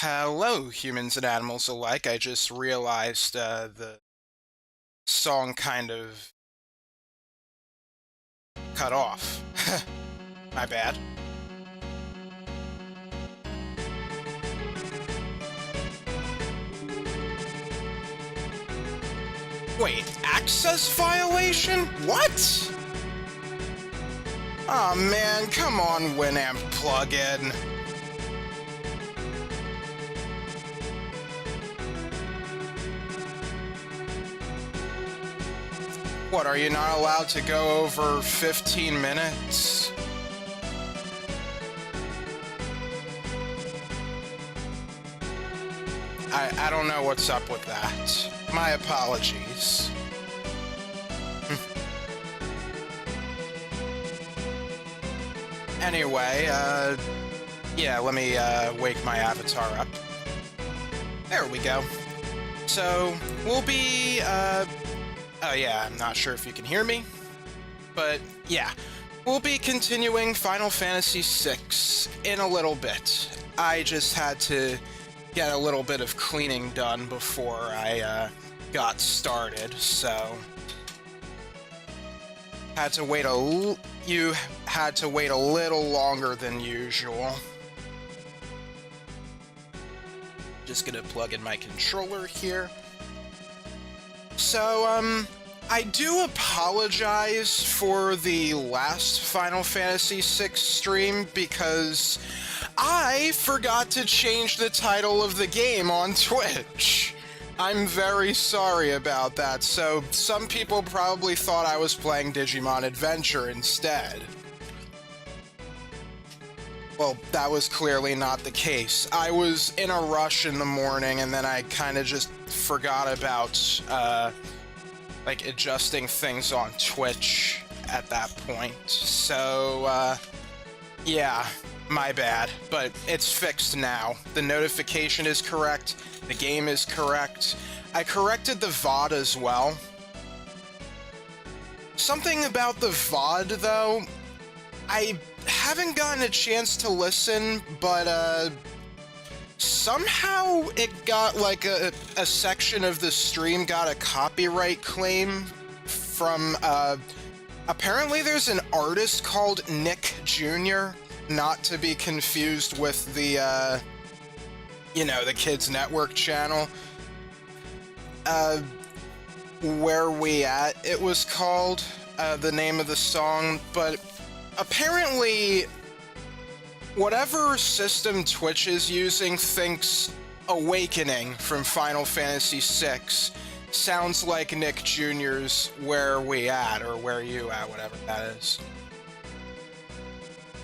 Hello, humans and animals alike. I just realized the song kind of cut off. My bad. Wait, access violation? What? Aw man, come on, Winamp plugin. What, are you not allowed to go over 15 minutes? I don't know what's up with that. My apologies. Anyway, yeah, let me wake my avatar up. There we go. So, we'll be, oh yeah, I'm not sure if you can hear me, but yeah, we'll be continuing Final Fantasy VI in a little bit. I just had to get a little bit of cleaning done before I got started, so you had to wait a little longer than usual. Just gonna plug in my controller here. So, I do apologize for the last Final Fantasy VI stream because I forgot to change the title of the game on Twitch. I'm very sorry about that. So, some people probably thought I was playing Digimon Adventure instead. Well, that was clearly not the case. I was in a rush in the morning, and then I kind of just forgot about, like, adjusting things on Twitch at that point. So, yeah, my bad. But it's fixed now. The notification is correct. The game is correct. I corrected the VOD as well. Something about the VOD, though, I haven't gotten a chance to listen, but somehow it got like a section of the stream got a copyright claim from apparently there's an artist called Nick Jr., not to be confused with the the Kids Network channel. Where We At, it was called, the name of the song, but apparently, whatever system Twitch is using thinks Awakening from Final Fantasy VI sounds like Nick Jr.'s Where We At, or Where You At, whatever that is.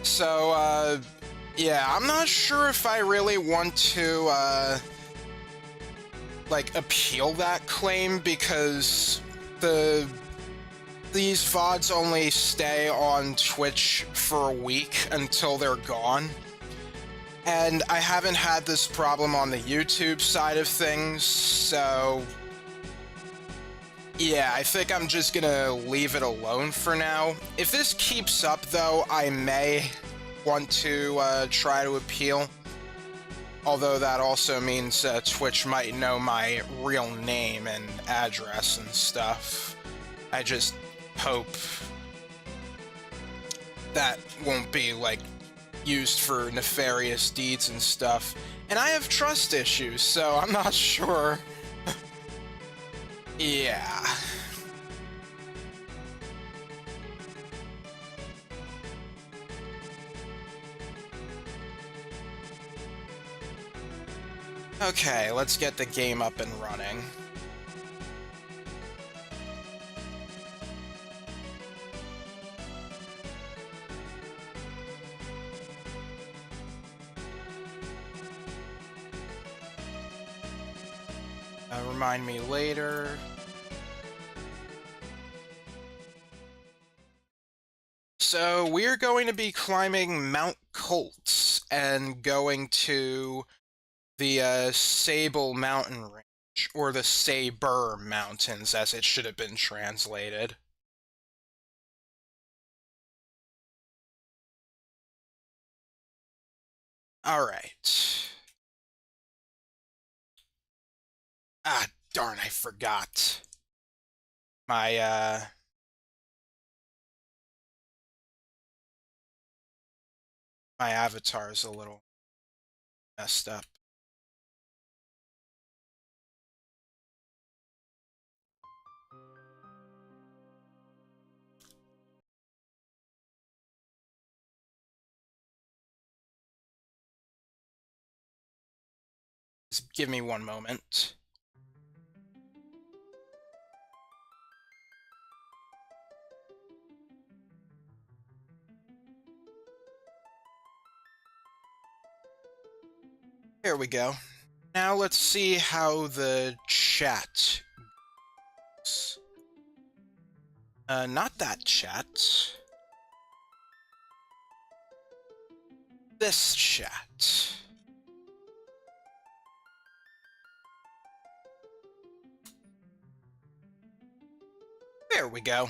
So, yeah, I'm not sure if I really want to, like, appeal that claim, because these VODs only stay on Twitch for a week until they're gone. And I haven't had this problem on the YouTube side of things, so yeah, I think I'm just gonna leave it alone for now. If this keeps up, though, I may want to try to appeal. Although that also means Twitch might know my real name and address and stuff. I just hope that won't be, like, used for nefarious deeds and stuff. And I have trust issues, so I'm not sure. Yeah. Okay, let's get the game up and running. Remind me later. So we're going to be climbing Mount Colts and going to the Sable Mountain Range, or the Saber Mountains, as it should have been translated. Alright. Ah, darn, I forgot. My, my avatar is a little messed up. Just give me one moment. Here we go. Now let's see how the chat goes. Not that chat. This chat. There we go.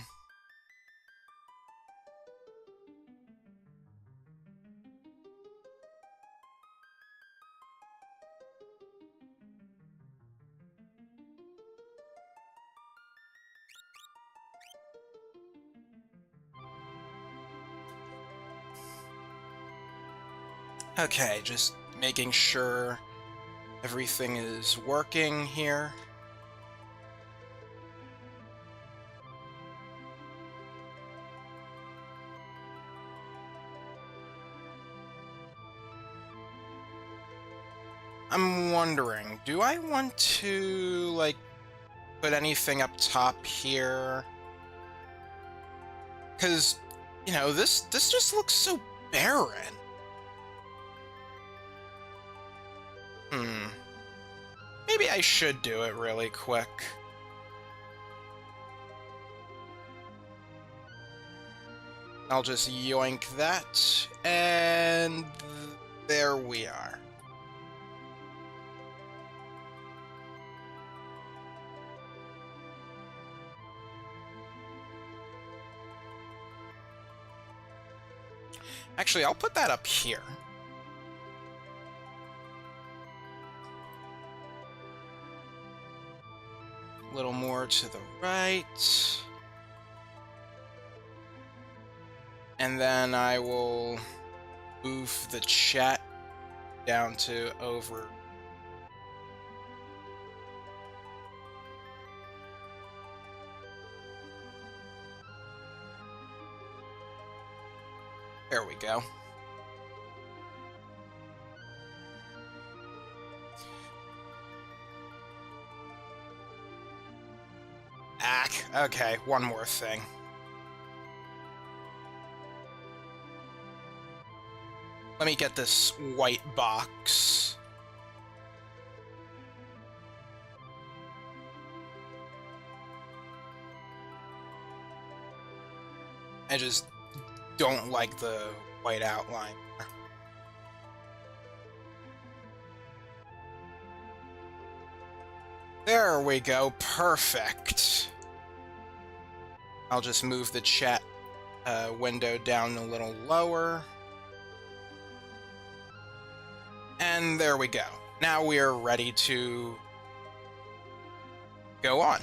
Okay, just making sure everything is working here. I'm wondering, do I want to, like, put anything up top here? Because, you know, this just looks so barren. Maybe I should do it really quick. I'll just yoink that, and there we are. Actually, I'll put that up here. A little more to the right. And then I will move the chat down to over. There we go. Okay, one more thing. Let me get this white box. I just don't like the white outline. There we go, perfect. I'll just move the chat window down a little lower. And there we go. Now we are ready to go on.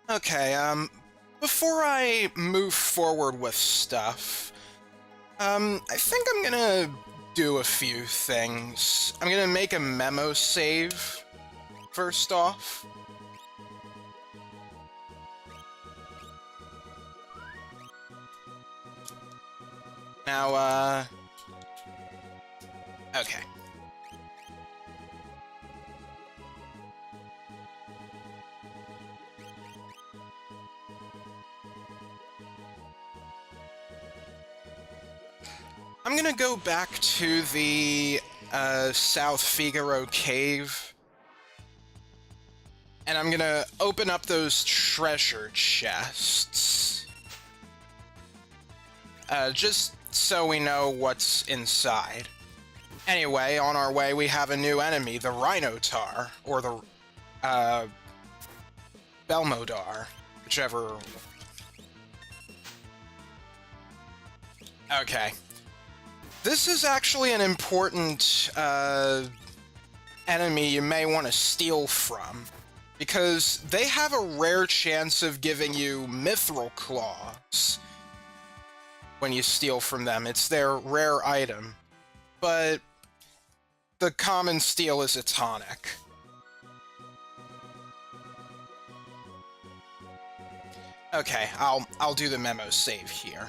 Okay, before I move forward with stuff, I think I'm gonna do a few things. I'm gonna make a memo save, first off. Now, okay. I'm gonna go back to the South Figaro cave, and I'm gonna open up those treasure chests, just so we know what's inside. Anyway, on our way we have a new enemy, the Rhinotar, or the uh, Belmodar, whichever. Okay. This is actually an important enemy you may want to steal from, because they have a rare chance of giving you mithril claws when you steal from them. It's their rare item, but the common steal is a tonic. Okay, I'll do the memo save here.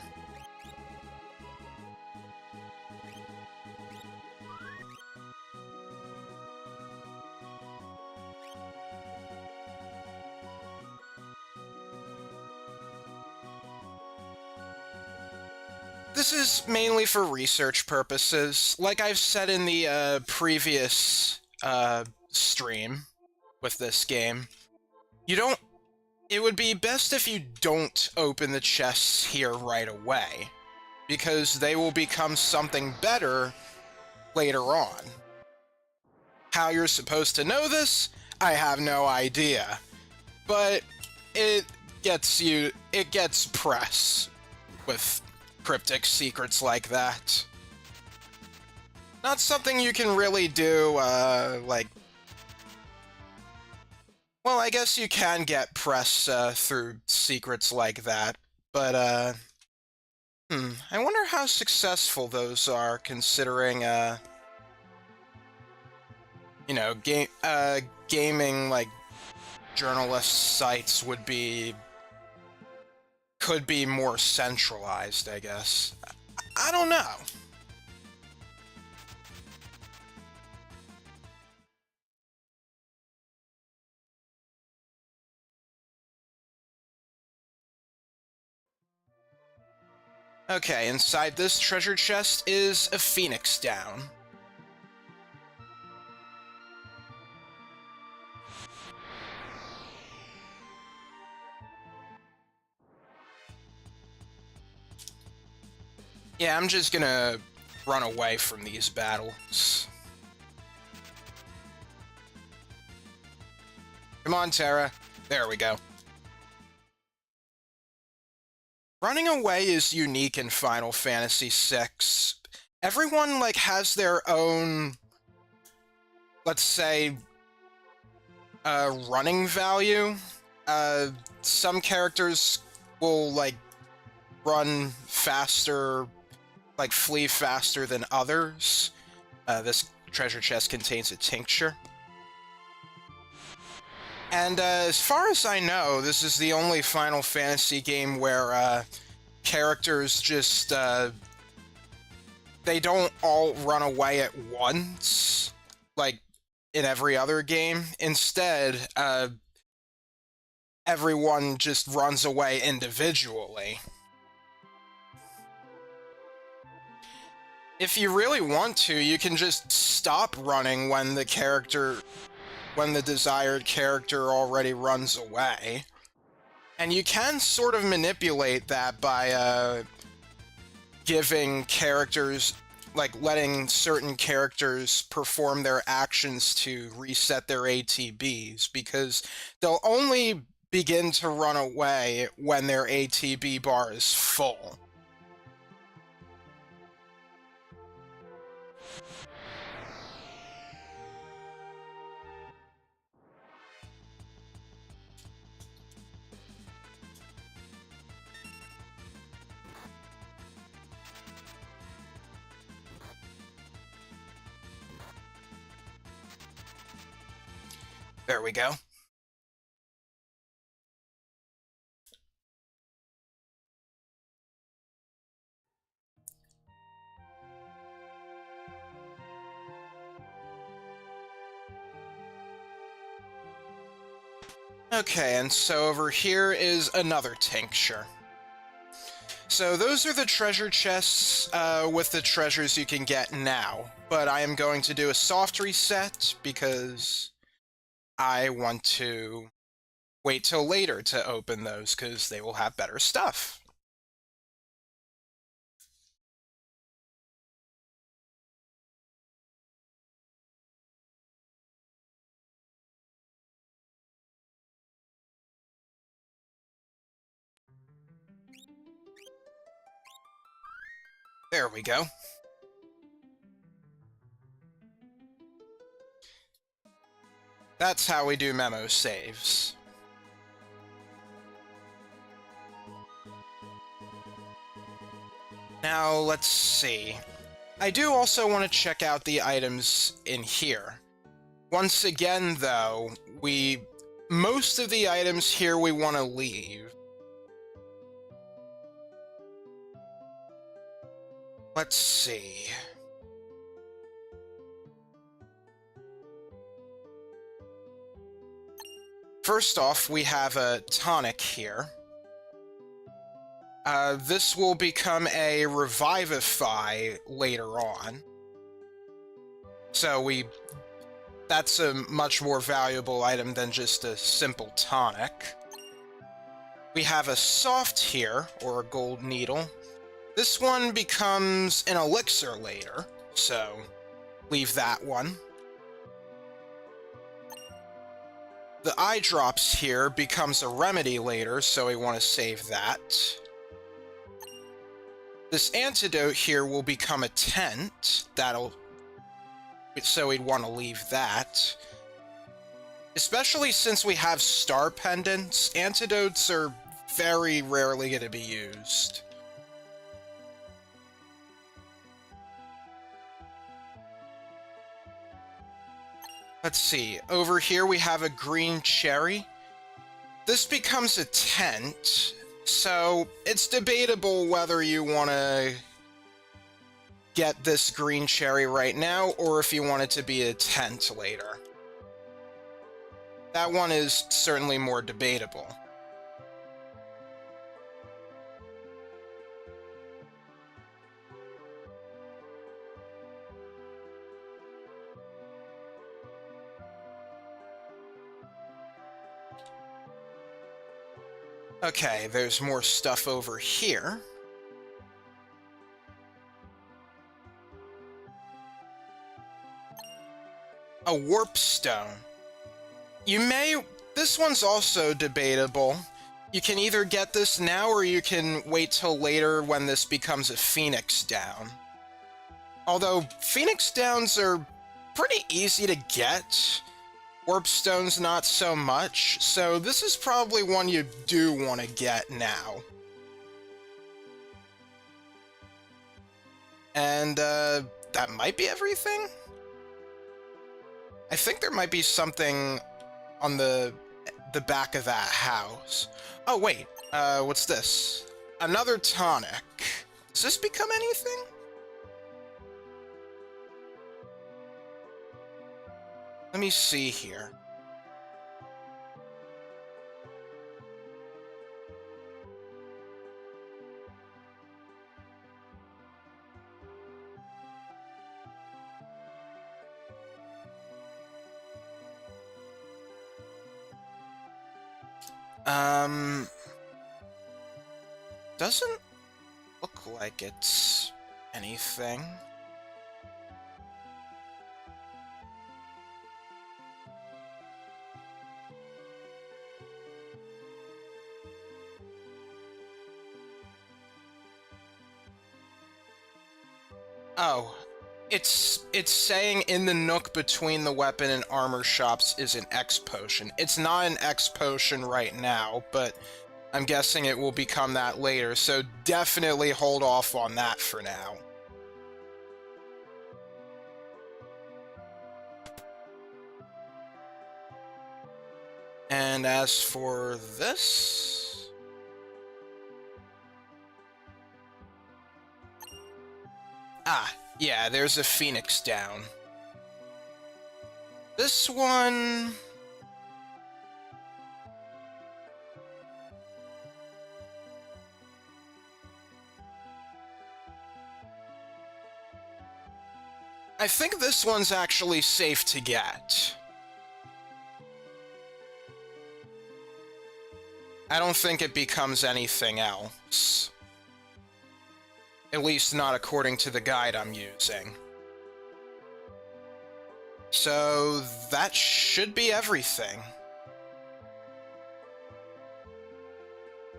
This is mainly for research purposes. Like I've said in the previous stream with this game, you don't. It would be best if you don't open the chests here right away, because they will become something better later on. How you're supposed to know this, I have no idea. But it gets press with cryptic secrets like that. Not something you can really do, like... Well, I guess you can get press through secrets like that, but, I wonder how successful those are, considering, you know, gaming, like, journalist sites could be more centralized, I guess. I don't know. Okay, inside this treasure chest is a phoenix down. Yeah, I'm just gonna run away from these battles. Come on, Terra. There we go. Running away is unique in Final Fantasy VI. Everyone, like, has their own, let's say, running value. Some characters will, like, run faster, like, flee faster than others. This treasure chest contains a tincture. And as far as I know, this is the only Final Fantasy game where characters just, they don't all run away at once, like in every other game. Instead, everyone just runs away individually. If you really want to, you can just stop running when the desired character already runs away. And you can sort of manipulate that by giving characters, like letting certain characters perform their actions to reset their ATBs, because they'll only begin to run away when their ATB bar is full. There we go. Okay, and so over here is another tincture. So those are the treasure chests with the treasures you can get now, but I am going to do a soft reset because I want to wait till later to open those, because they will have better stuff. There we go. That's how we do memo saves. Now, let's see. I do also want to check out the items in here. Once again, though, most of the items here we want to leave. Let's see. First off, we have a tonic here. This will become a Revivify later on. So that's a much more valuable item than just a simple tonic. We have a soft here, or a gold needle. This one becomes an elixir later, so leave that one. The eye drops here becomes a remedy later, so we want to save that. This antidote here will become a tent. So we'd want to leave that. Especially since we have star pendants, antidotes are very rarely going to be used. Let's see, over here we have a green cherry. This becomes a tent, so it's debatable whether you want to get this green cherry right now, or if you want it to be a tent later. That one is certainly more debatable. Okay, there's more stuff over here. A warp stone. This one's also debatable. You can either get this now or you can wait till later when this becomes a phoenix down. Although phoenix downs are pretty easy to get. Warp stones not so much, so this is probably one you do want to get now. And that might be everything? I think there might be something on the back of that house. Oh wait, what's this? Another tonic. Does this become anything? Let me see here. Doesn't look like it's anything. Oh, it's saying in the nook between the weapon and armor shops is an X potion. It's not an X potion right now, but I'm guessing it will become that later, so definitely hold off on that for now. And as for this... Ah, yeah, there's a phoenix down. This one... I think this one's actually safe to get. I don't think it becomes anything else. At least not according to the guide I'm using. So that should be everything.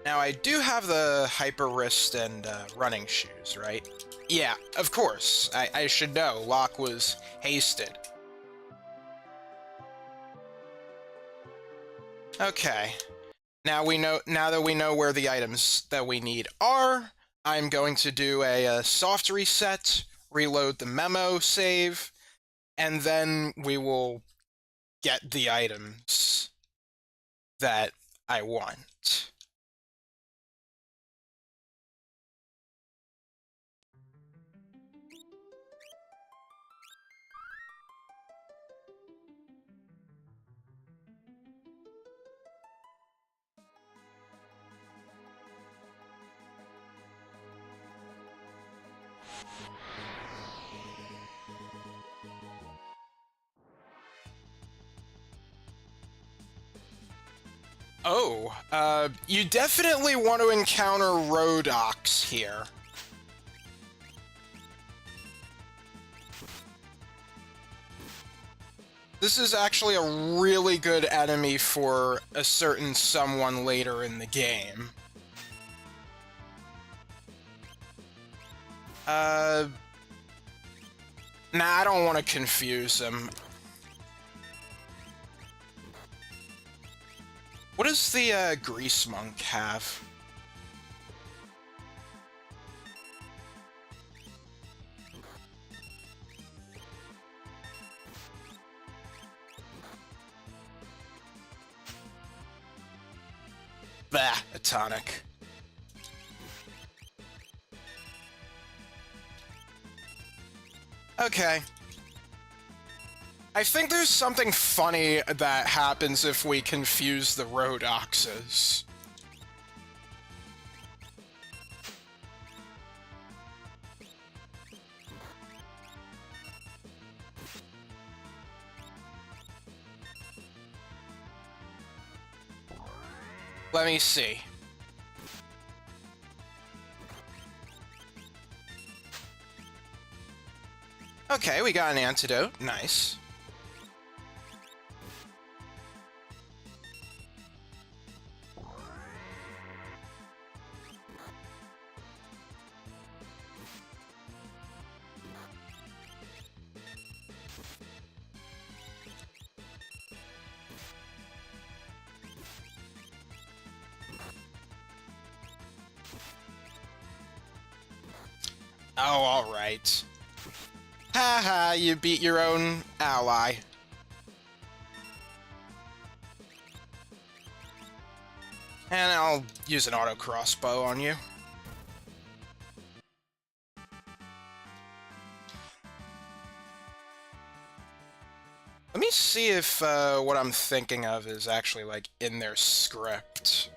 Now I do have the hyper wrist and running shoes, right? Yeah, of course. I should know. Locke was hasted. Okay. Now that we know where the items that we need are, I'm going to do a soft reset, reload the memo save, and then we will get the items that I want. Oh, you definitely want to encounter Rhodoks here. This is actually a really good enemy for a certain someone later in the game. Nah, I don't want to confuse him. What does the, Grease Monk have? Bah, a tonic. Okay. I think there's something funny that happens if we confuse the Rhodokses. Let me see. Okay, we got an antidote. Nice. Oh, alright. Haha, you beat your own ally. And I'll use an auto crossbow on you. Let me see if what I'm thinking of is actually, like, in their script.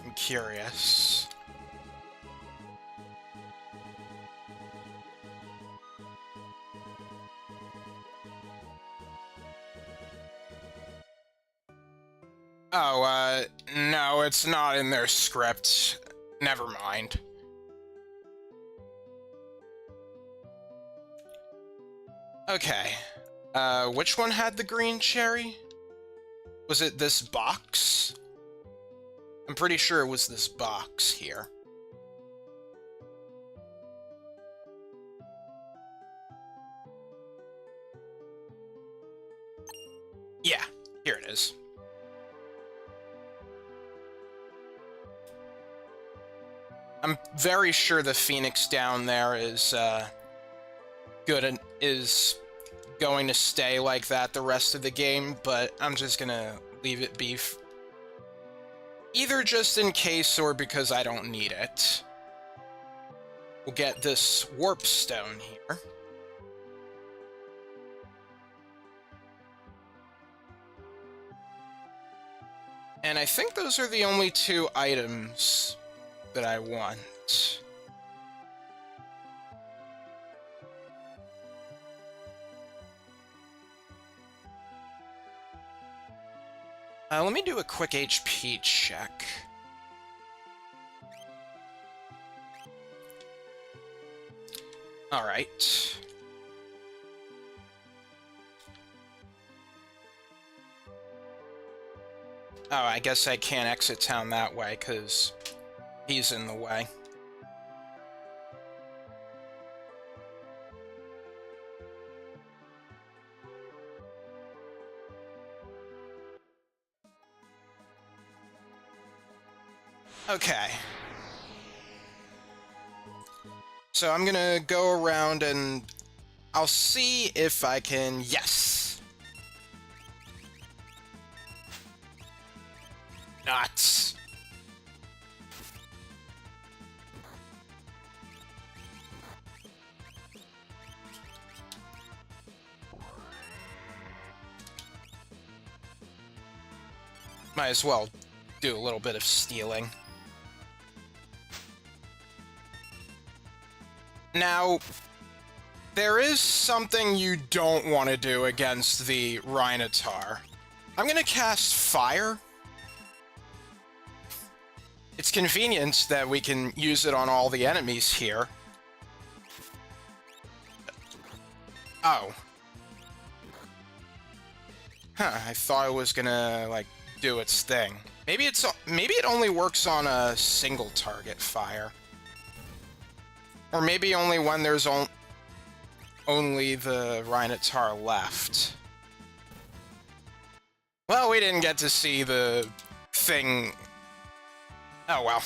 I'm curious. Oh, no, it's not in their script. Never mind. Okay. Which one had the green cherry? Was it this box? I'm pretty sure it was this box here. Yeah, here it is. I'm very sure the Phoenix down there is, good and is going to stay like that the rest of the game, but I'm just gonna leave it be. Either just in case or because I don't need it. We'll get this warp stone here. And I think those are the only two items that I want. Let me do a quick HP check. Alright. Oh, I guess I can't exit town that way, because he's in the way. Okay. So I'm gonna go around and I'll see if I can... Yes! Nuts! Might as well do a little bit of stealing. Now, there is something you don't want to do against the Rhinotaur. I'm gonna cast Fire. It's convenient that we can use it on all the enemies here. Oh. Huh, I thought it was gonna, like, do its thing. Maybe it only works on a single target fire. Or maybe only when there's only the Rhinotaur left. Well, we didn't get to see the thing. Oh well.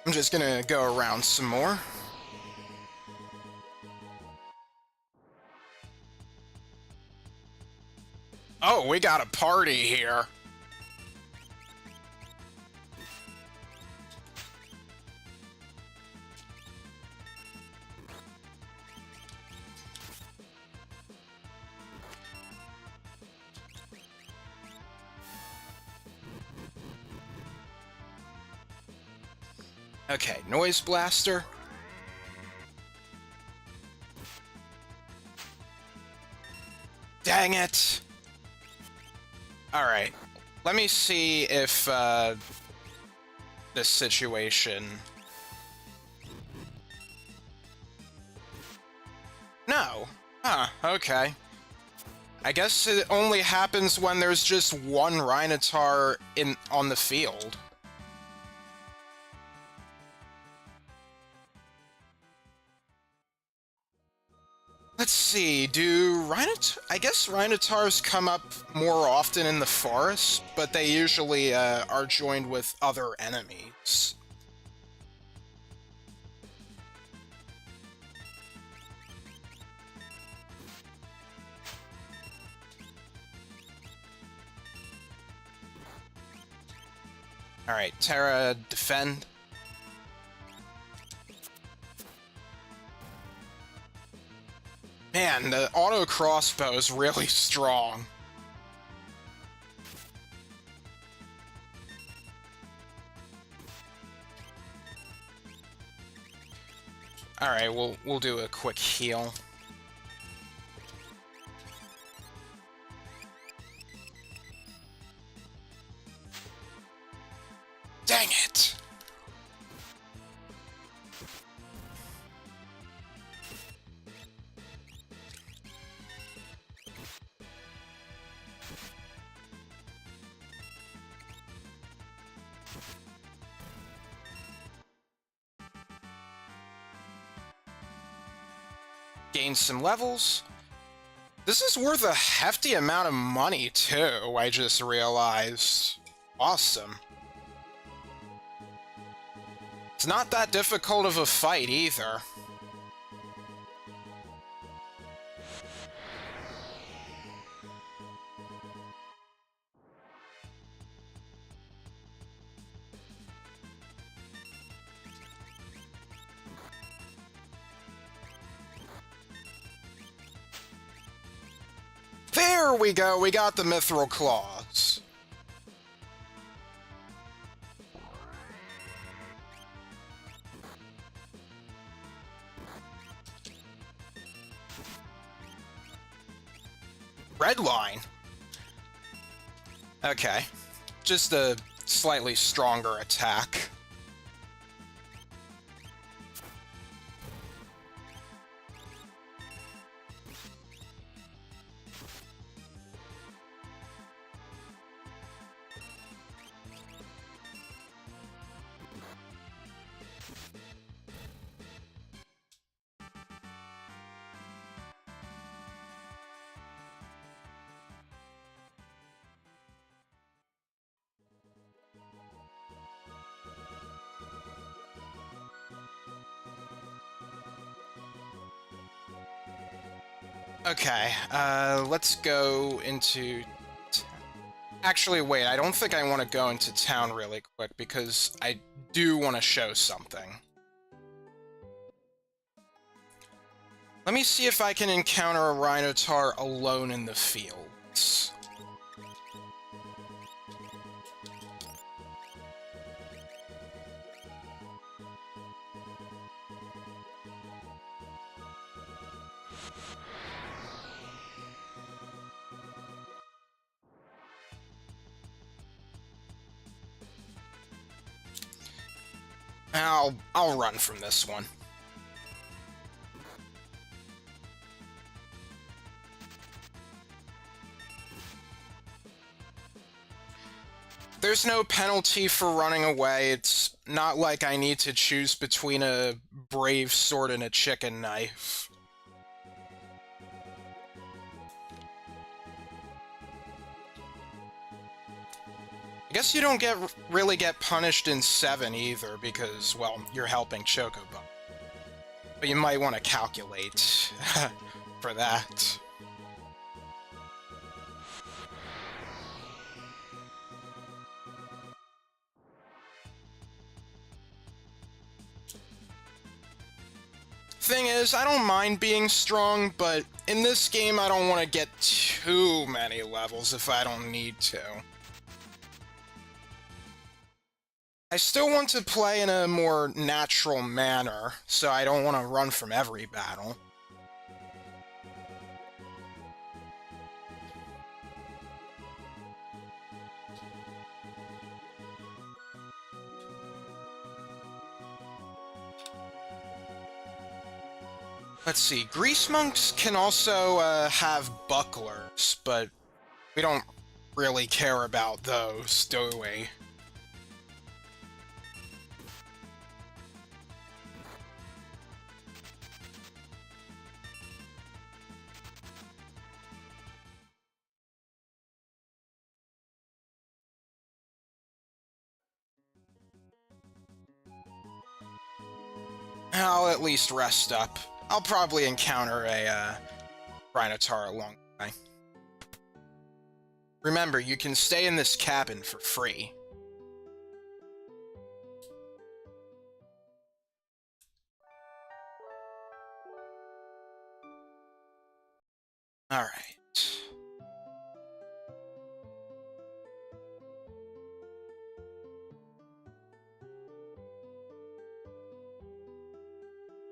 I'm just gonna go around some more. Oh, we got a party here. Okay, Noise Blaster. Dang it! Alright, let me see if, this situation... No. Huh, okay. I guess it only happens when there's just one Rhinotaur on the field. Let's see, I guess Rhinotaurs come up more often in the forest, but they usually are joined with other enemies. Alright, Terra, defend. Man, the auto crossbow is really strong. Alright, we'll do a quick heal. Dang it! Gain some levels. This is worth a hefty amount of money, too, I just realized. Awesome. It's not that difficult of a fight, either. There we go, we got the Mithril Claws. Red line. Okay. Just a slightly stronger attack. Okay, let's go into... Actually, wait, I don't think I want to go into town really quick, because I do want to show something. Let me see if I can encounter a Rhinotaur alone in the fields. I'll run from this one. There's no penalty for running away. It's not like I need to choose between a brave sword and a chicken knife. I guess you don't really get punished in 7 either, because, well, you're helping Chocobo. But you might want to calculate for that. Thing is, I don't mind being strong, but in this game I don't want to get too many levels if I don't need to. I still want to play in a more natural manner, so I don't want to run from every battle. Let's see, Grease Monks can also have bucklers, but we don't really care about those, do we? I'll at least rest up. I'll probably encounter a Rhinotaur along the way. Remember, you can stay in this cabin for free. Alright.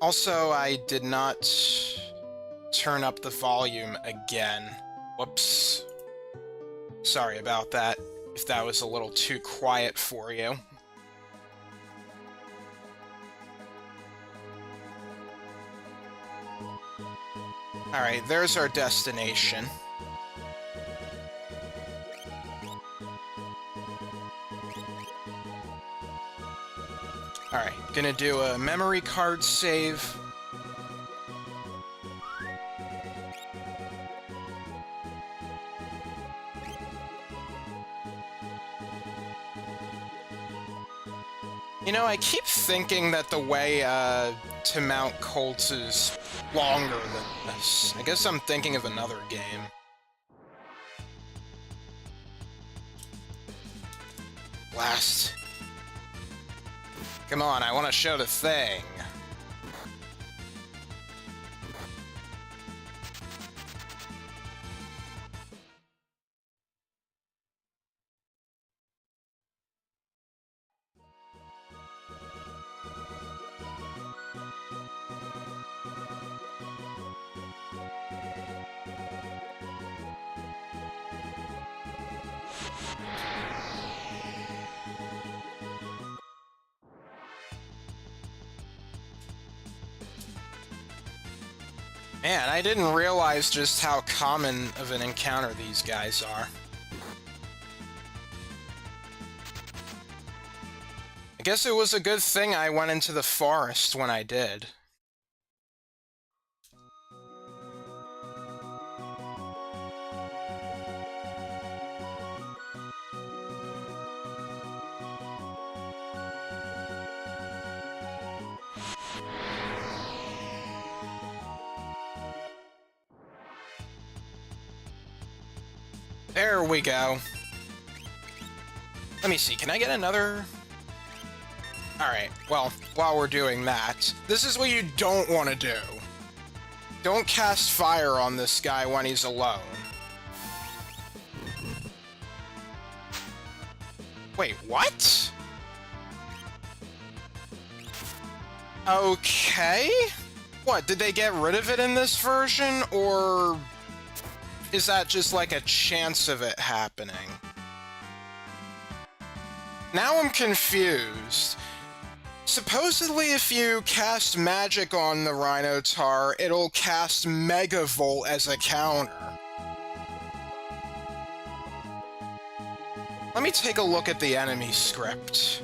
Also, I did not turn up the volume again. Whoops. Sorry about that, if that was a little too quiet for you. Alright, there's our destination. Alright, gonna do a memory card save. You know, I keep thinking that the way to mount Colts is longer than this. I guess I'm thinking of another game. Blast. Come on, I want to show the thing. Man, I didn't realize just how common of an encounter these guys are. I guess it was a good thing I went into the forest when I did. There we go. Let me see, can I get another? Alright, well, while we're doing that, this is what you don't want to do. Don't cast fire on this guy when he's alone. Wait, what? Okay. What, did they get rid of it in this version, or is that just like a chance of it happening? Now I'm confused. Supposedly if you cast magic on the Rhinotaur, it'll cast Megavolt as a counter. Let me take a look at the enemy script.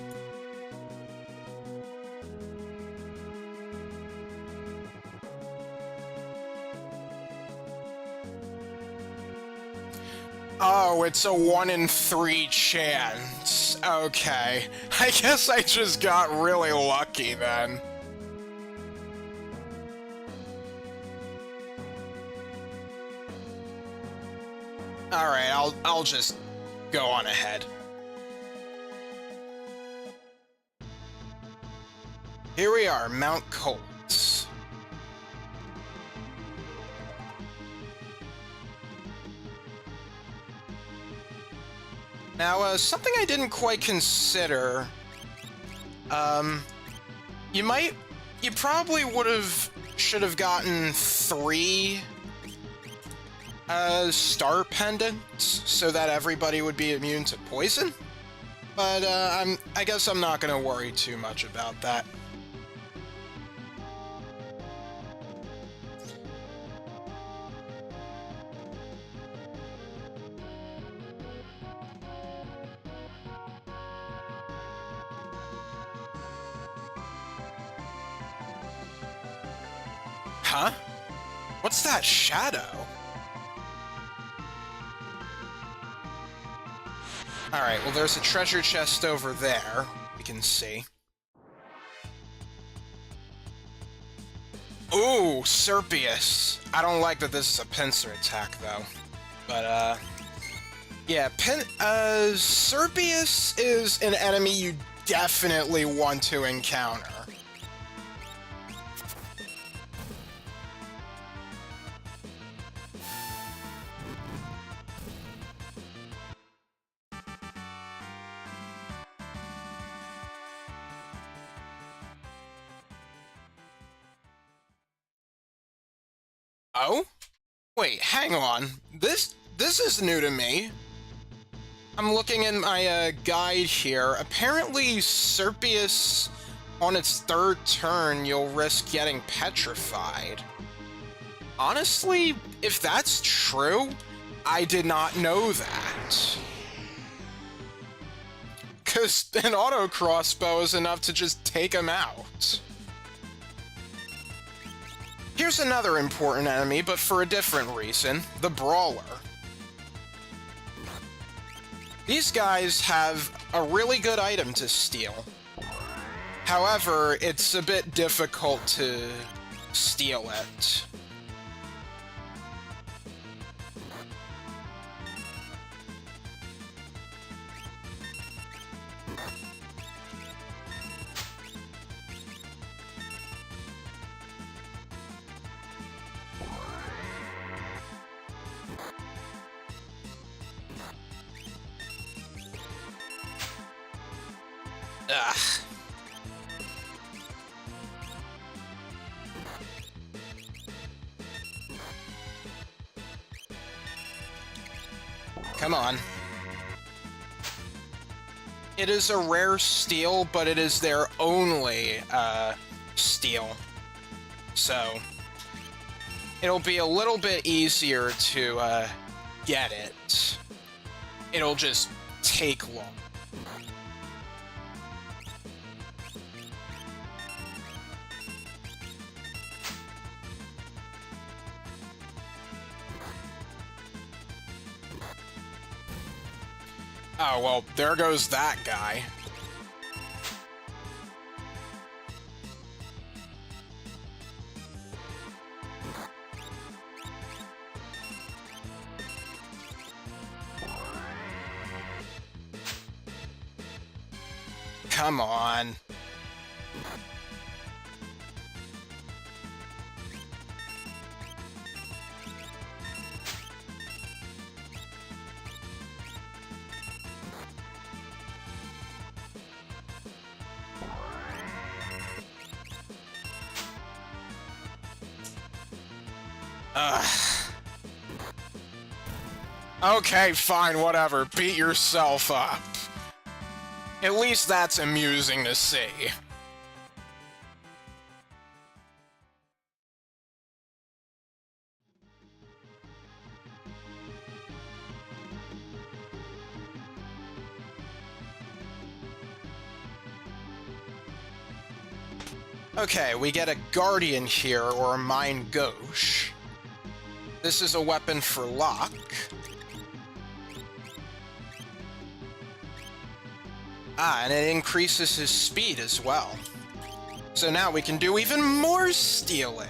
Oh, it's a 1 in 3 chance. Okay. I guess I just got really lucky then. Alright, I'll just go on ahead. Here we are, Mount Colts. Now, something I didn't quite consider, you probably should have gotten 3, star pendants, so that everybody would be immune to poison, but, I guess I'm not gonna worry too much about that. Huh? What's that shadow? Alright, well there's a treasure chest over there, we can see. Ooh, Serpius. I don't like that this is a pincer attack, though. But, yeah, Serpius is an enemy you definitely want to encounter. Oh? Wait, hang on. This is new to me. I'm looking in my guide here. Apparently, Serpius, on its 3rd turn, you'll risk getting petrified. Honestly, if that's true, I did not know that. 'Cause an auto crossbow is enough to just take him out. Here's another important enemy, but for a different reason, the Brawler. These guys have a really good item to steal. However, it's a bit difficult to steal it. Ugh. Come on. It is a rare steal, but it is their only, steal. So, it'll be a little bit easier to, get it. It'll just take long. Oh, well, there goes that guy. come on. Okay, fine, whatever. Beat yourself up. At least that's amusing to see. Okay, we get a Guardian here, or a Mine Gauche. This is a weapon for Locke. Ah, and it increases his speed as well. So now we can do even more stealing.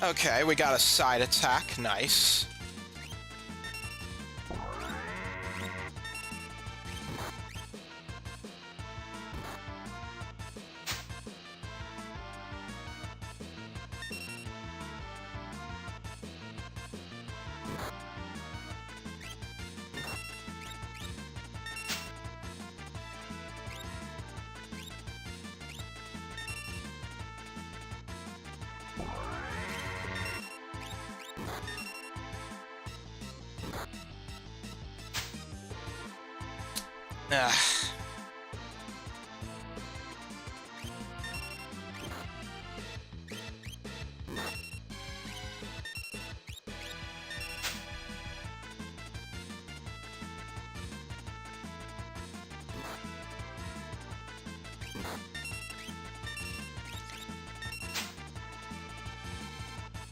Okay, we got a side attack, nice.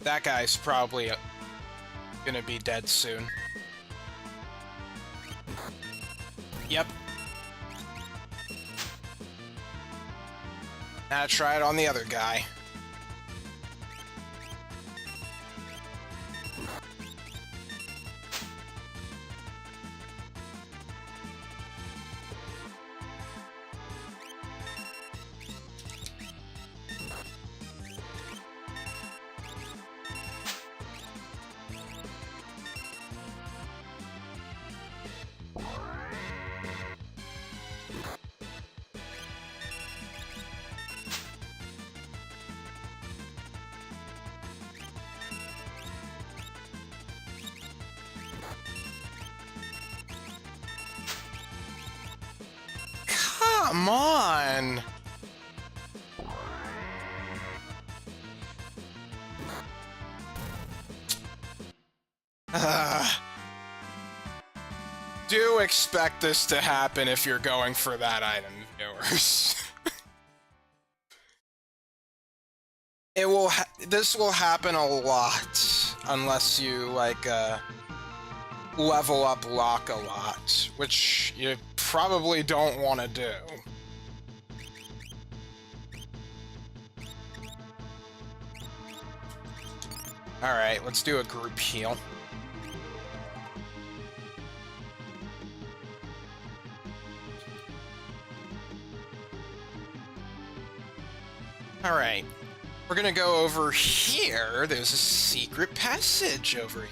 That guy's probably gonna be dead soon. Yep. Now try it on the other guy. Come on! Do expect this to happen if you're going for that item, viewers. This will happen a lot, unless you, like, level up Locke a lot, which you probably don't want to do. Alright, let's do a group heal. Alright, we're gonna go over here. There's a secret passage over here.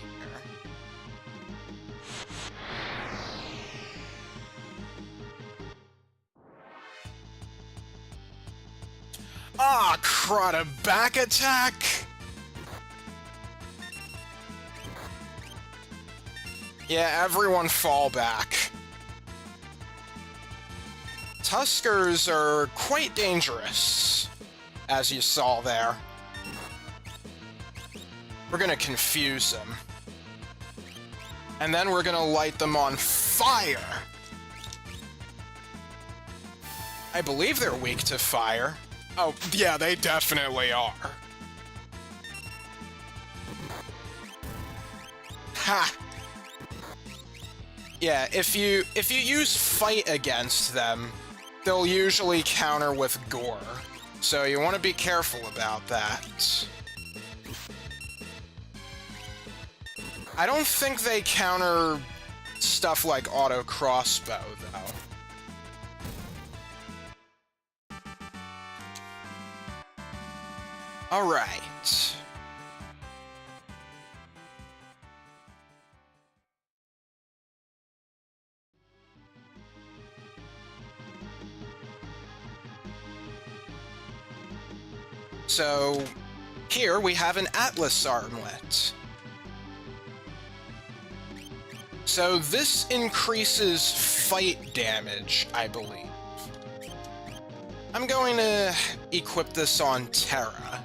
Ah, crud, a back attack? Yeah, everyone fall back. Tuskers are quite dangerous, as you saw there. We're gonna confuse them. And then we're gonna light them on fire. I believe they're weak to fire. Oh, yeah, they definitely are. Ha! Yeah, if you use fight against them, they'll usually counter with gore. So you want to be careful about that. I don't think they counter stuff like auto crossbow, though. Alright. So, here we have an Atlas armlet. So this increases fight damage, I believe. I'm going to equip this on Terra.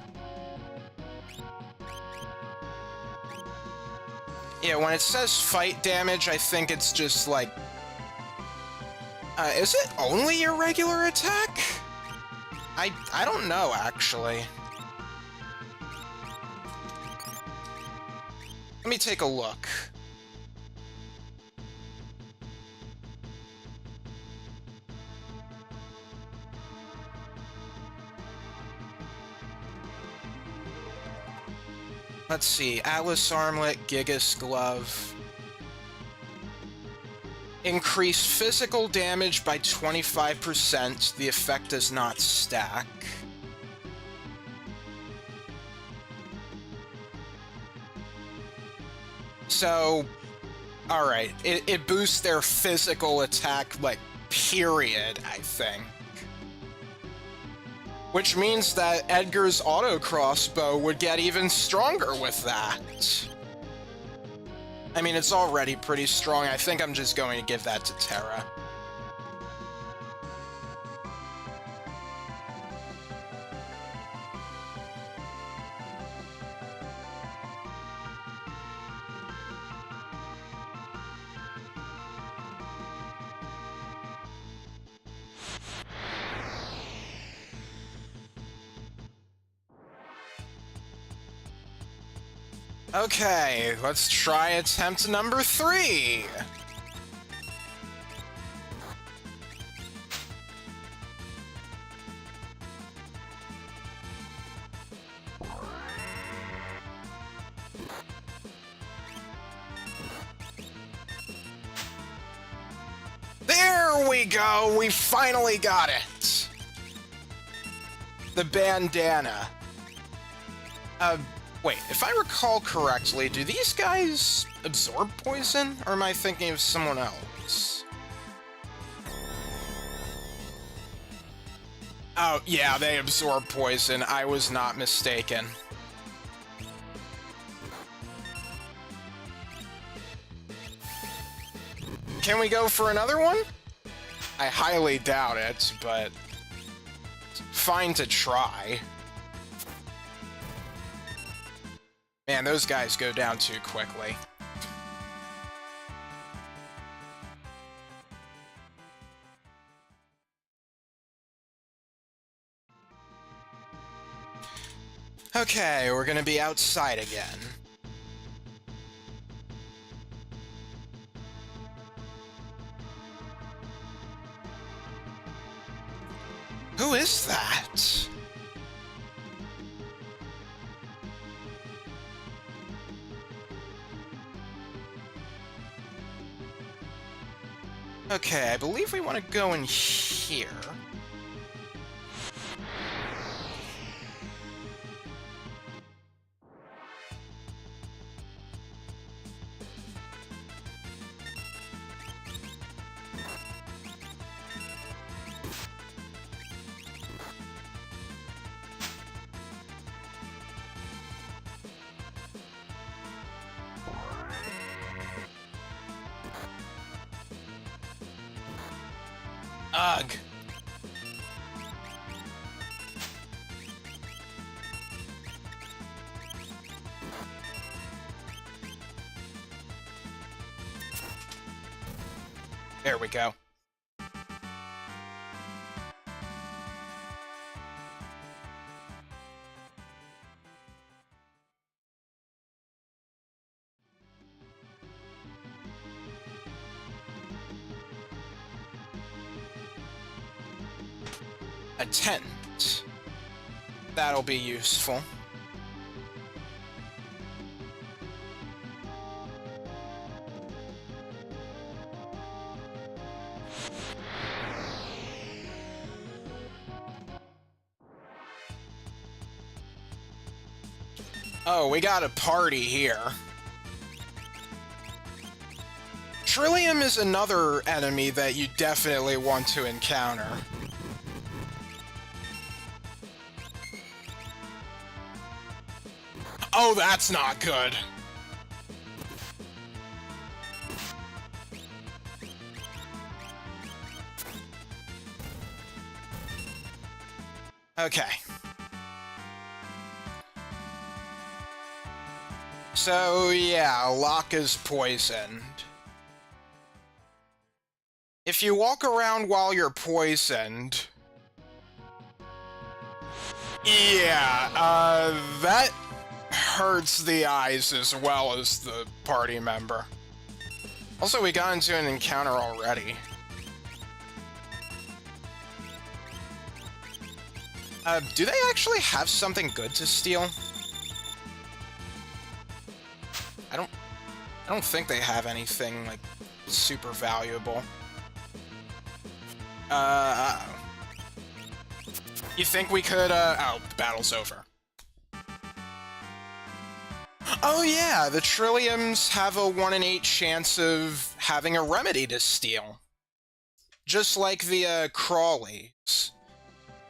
Yeah, when it says fight damage, I think it's just like... is it only a regular attack? I don't know, actually. Let me take a look. Let's see, Atlas Armlet, Gigas Glove. Increase physical damage by 25%. The effect does not stack. So, alright, it boosts their physical attack, like, period, I think. Which means that Edgar's auto crossbow would get even stronger with that. I mean, it's already pretty strong. I think I'm just going to give that to Terra. Okay, let's try attempt number 3. There we go! We finally got it! The bandana. Wait, if I recall correctly, do these guys absorb poison? Or am I thinking of someone else? Oh, yeah, they absorb poison. I was not mistaken. Can we go for another one? I highly doubt it, but fine to try. Man, those guys go down too quickly. Okay, we're gonna be outside again. Who is that? Okay, I believe we want to go in here. Ugh. There we go. a tent. That'll be useful. Oh, we got a party here. Trillium is another enemy that you definitely want to encounter. Oh, that's not good. Okay. So, yeah, Locke is poisoned. If you walk around while you're poisoned... Yeah, that hurts the eyes as well as the party member. Also, we got into an encounter already. Do they actually have something good to steal? I don't think they have anything, like, super valuable. You think we could, oh, the battle's over. Oh yeah, the Trilliums have a 1 in 8 chance of having a remedy to steal. Just like the, Crawlies.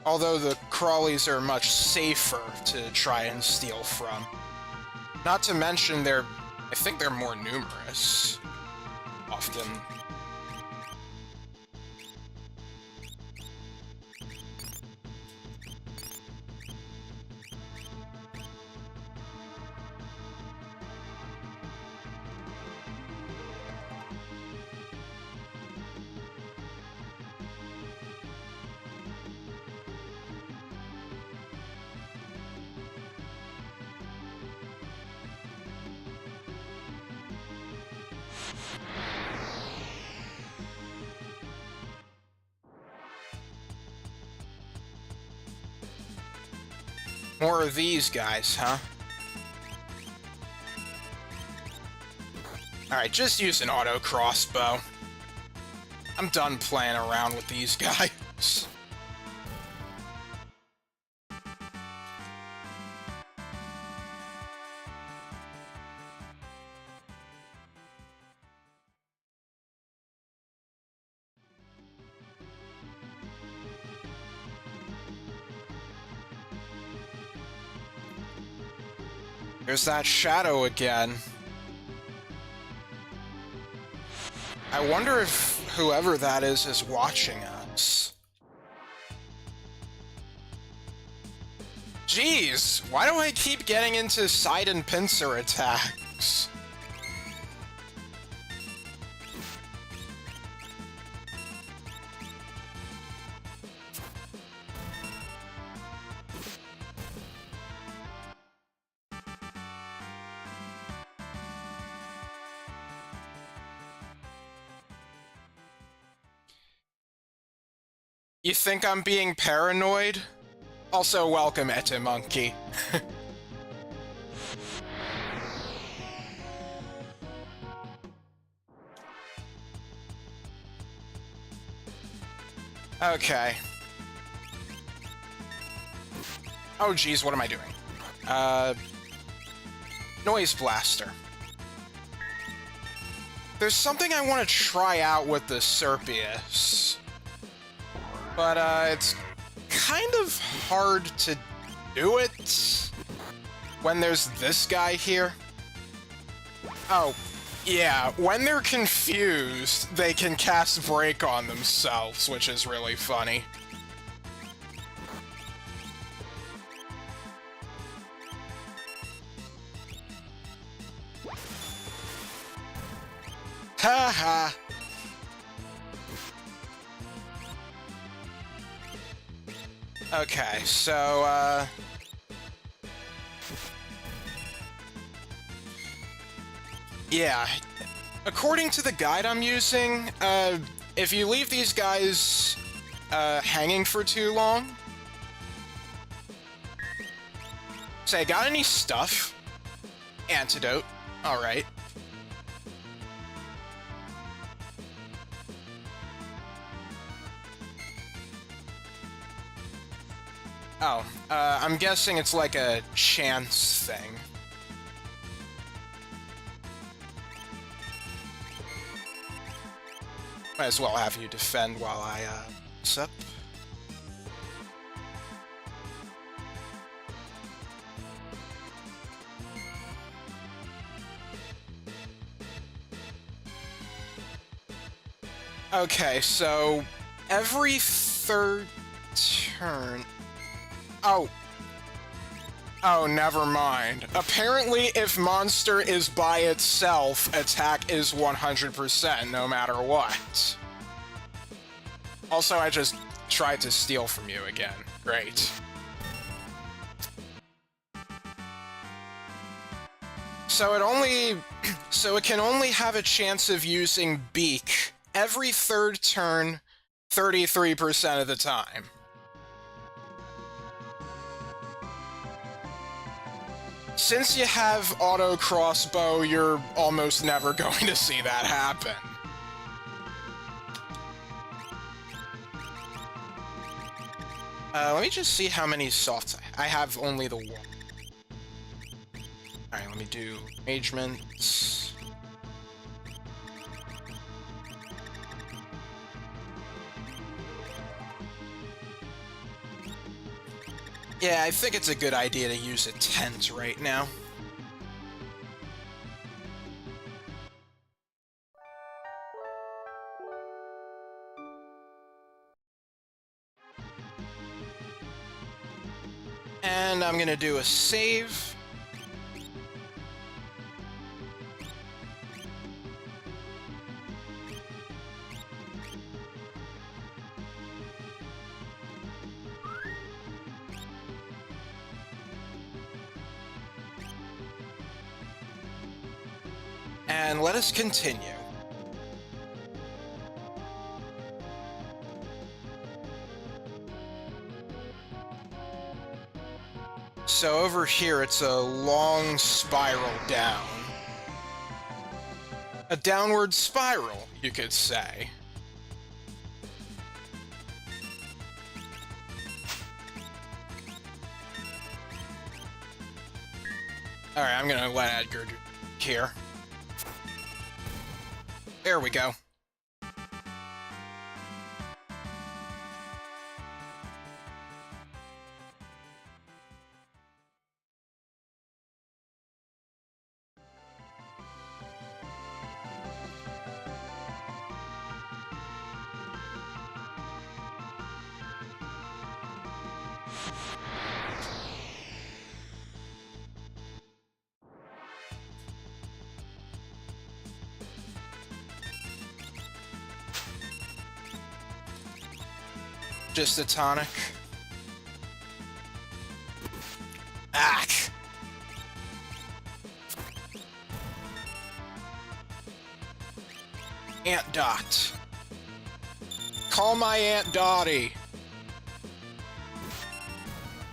Although the Crawlies are much safer to try and steal from. Not to mention I think they're more numerous. Often. More of these guys, huh? Alright, just use an auto crossbow. I'm done playing around with these guys. There's that shadow again. I wonder if whoever that is watching us. Jeez, why do I keep getting into side and pincer attacks? You think I'm being paranoid? Also, welcome, Ete Monkey. Okay. Oh geez, what am I doing? Noise Blaster. There's something I want to try out with the Serpius. But, it's kind of hard to do it when there's this guy here. Oh, yeah, when they're confused, they can cast Break on themselves, which is really funny. Haha. Okay, so, yeah. According to the guide I'm using, if you leave these guys hanging for too long. Say, got any stuff? Antidote. Alright. Oh, I'm guessing it's like a chance thing. Might as well have you defend while I, sup. Okay, so every third turn... Oh. Oh, never mind. Apparently, if monster is by itself, attack is 100%, no matter what. Also, I just tried to steal from you again. Great. So it can only have a chance of using Beak every third turn, 33% of the time. Since you have auto crossbow, you're almost never going to see that happen. Let me just see how many softs I have. Only the one. Alright, let me do engagements. Yeah, I think it's a good idea to use a tent right now. And I'm gonna do a save. And let us continue. So over here, it's a long spiral down. A downward spiral, you could say. Alright, I'm gonna let Edgar do here. There we go. Just a tonic. Ack! Aunt Dot. Call my Aunt Dottie.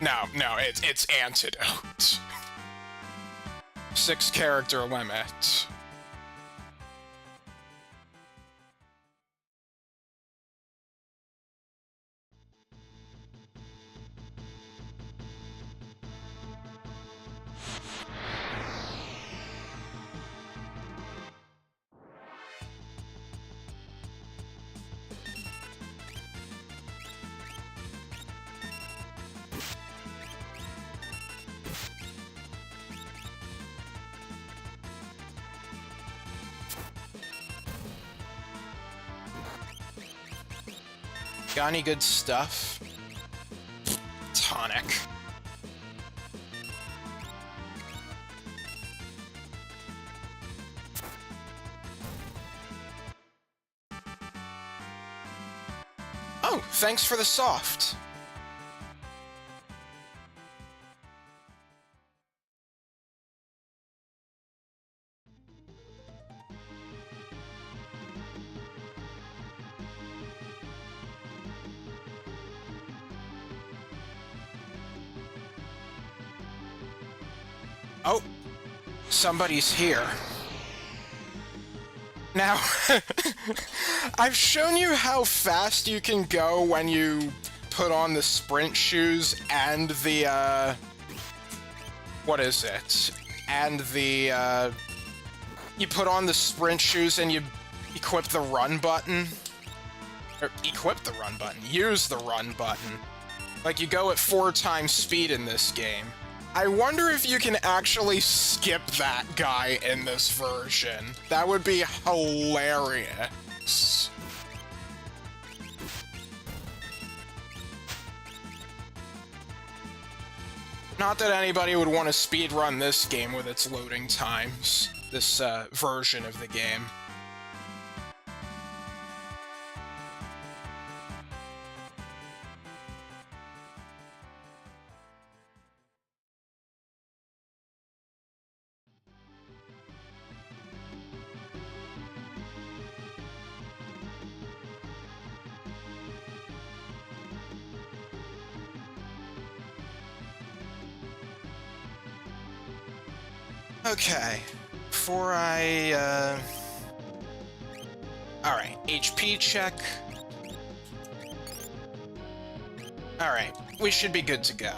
No, it's antidote. 6-character limit. Got any good stuff? Tonic. Oh, thanks for the soft. Somebody's here. Now, I've shown you how fast you can go when you put on the sprint shoes and the, what is it? And the, you put on the sprint shoes and you equip the run button. Or equip the run button. Use the run button. Like, you go at 4 times speed in this game. I wonder if you can actually skip that guy in this version. That would be hilarious. Not that anybody would want to speedrun this game with its loading times. This, version of the game. Okay, before I, Alright, HP check. Alright, we should be good to go.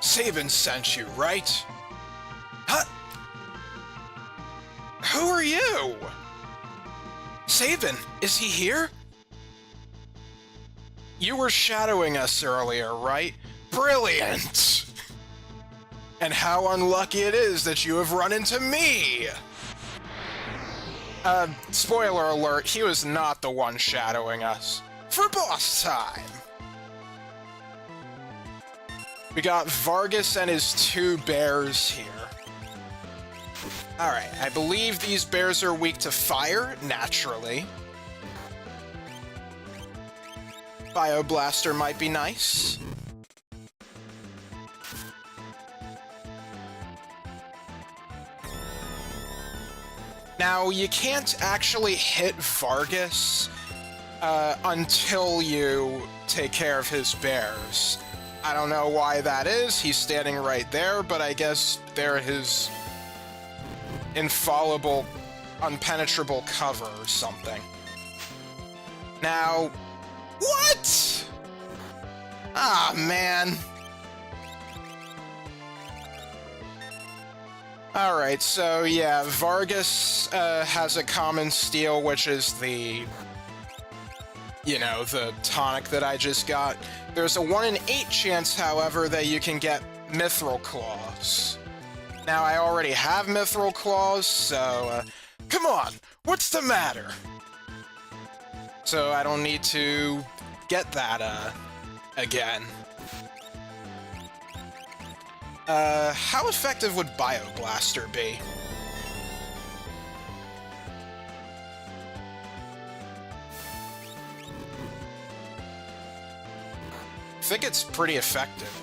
Sabin sent you, right? Huh? Who are you? Sabin, is he here? You were shadowing us earlier, right? Brilliant! And how unlucky it is that you have run into me! Spoiler alert, he was not the one shadowing us. For boss time! We got Vargas and his 2 bears here. Alright, I believe these bears are weak to fire, naturally. Bioblaster might be nice. Now, you can't actually hit Vargas until you take care of his bears. I don't know why that is. He's standing right there, but I guess they're his infallible, unpenetrable cover or something. Now... What? Ah, man. Alright, so yeah, Vargas has a common steel, which is the... You know, the tonic that I just got. There's a 1 in 8 chance, however, that you can get Mithril Claws. Now, I already have Mithril Claws, so... come on! What's the matter? So I don't need to get that, again. How effective would Bioblaster be? I think it's pretty effective.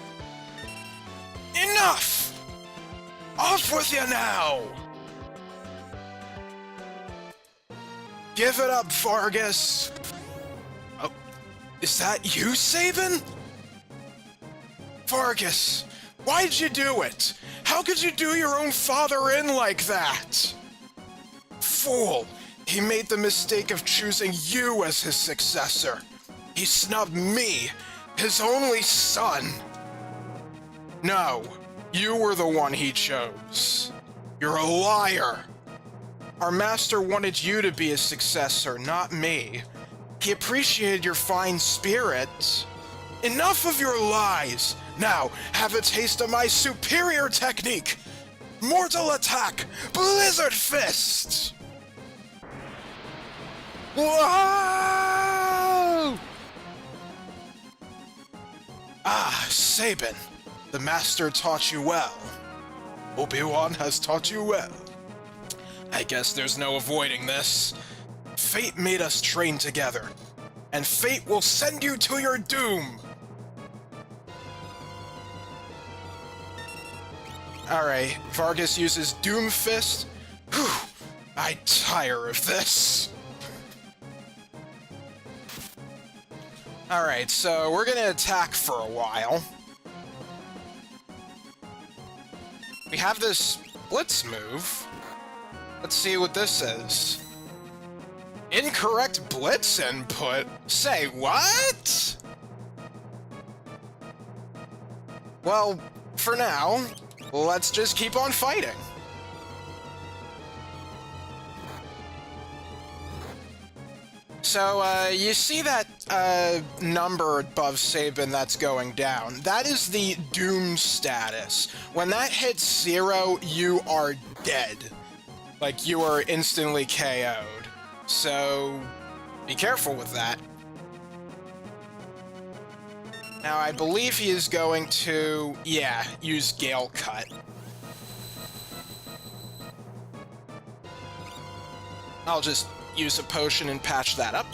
Enough! Off with you now! Give it up, Vargas! Oh, is that you, Sabin? Vargas, why'd you do it? How could you do your own father in like that? Fool! He made the mistake of choosing you as his successor. He snubbed me, his only son. No, you were the one he chose. You're a liar. Our master wanted you to be his successor, not me. He appreciated your fine spirit. Enough of your lies! Now, have a taste of my superior technique! Mortal Attack! Blizzard Fist! Whoa! Ah, Sabin. The master taught you well. Obi-Wan has taught you well. I guess there's no avoiding this. Fate made us train together, and fate will send you to your doom! Alright, Vargas uses Doom Fist. Whew, I tire of this. Alright, so we're gonna attack for a while. We have this blitz move. Let's see what this is. Incorrect blitz input? Say what? Well, for now, let's just keep on fighting. So, you see that, number above Sabin that's going down? That is the Doom status. When that hits 0, you are dead. Like, you are instantly KO'd. So, be careful with that. Now, I believe he is going to, yeah, use Gale Cut. I'll just use a potion and patch that up.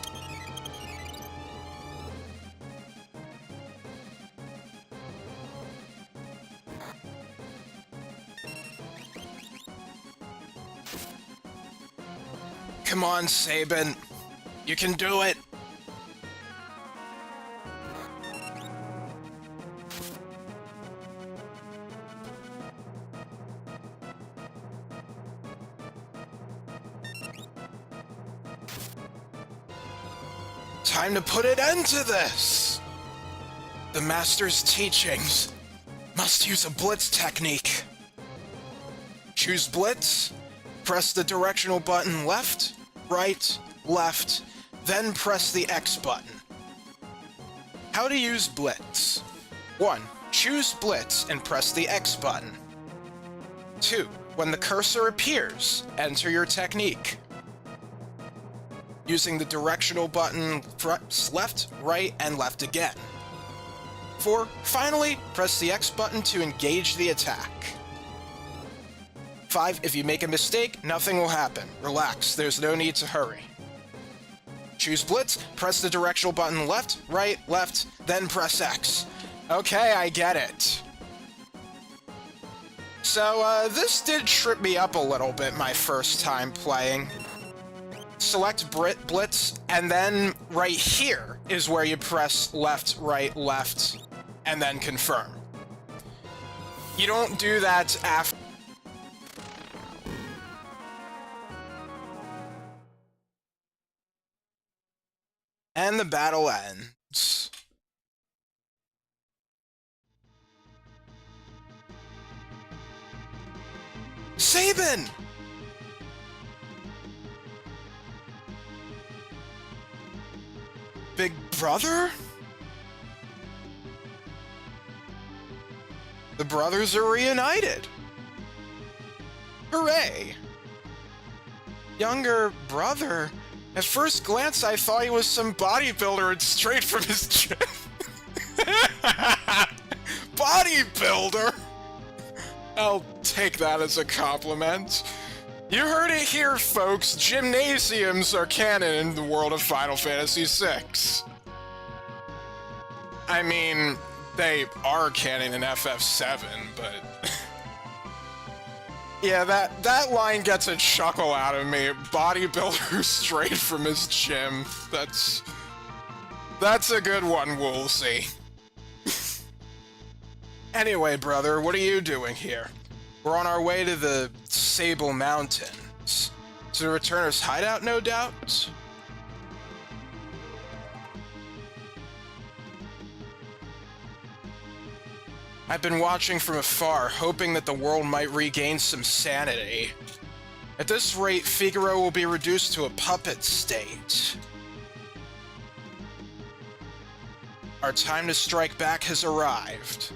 Come on, Sabin. You can do it. Time to put an end to this! The Master's teachings must use a blitz technique. Choose blitz, press the directional button left, right, left, then press the X button. How to use blitz. 1. Choose blitz and press the X button. 2. When the cursor appears, enter your technique. Using the directional button, press left, right, and left again. 4. Finally, press the X button to engage the attack. 5. If you make a mistake, nothing will happen. Relax, there's no need to hurry. Choose blitz, press the directional button left, right, left, then press X. Okay, I get it. So, this did trip me up a little bit my first time playing. Select blitz, and then right here is where you press left, right, left, and then confirm. You don't do that after. And the battle ends. Sabin! Big brother? The brothers are reunited. Hooray! Younger brother? At first glance, I thought he was some bodybuilder and straight from his gym. Bodybuilder? I'll take that as a compliment. You heard it here, folks. Gymnasiums are canon in the world of Final Fantasy VI. I mean, they are canon in FF7, but... yeah, that line gets a chuckle out of me. Bodybuilder straight from his gym. That's a good one, Woolsey. Anyway, brother, what are you doing here? We're on our way to the Sable Mountains. To the Returner's hideout, no doubt? I've been watching from afar, hoping that the world might regain some sanity. At this rate, Figaro will be reduced to a puppet state. Our time to strike back has arrived.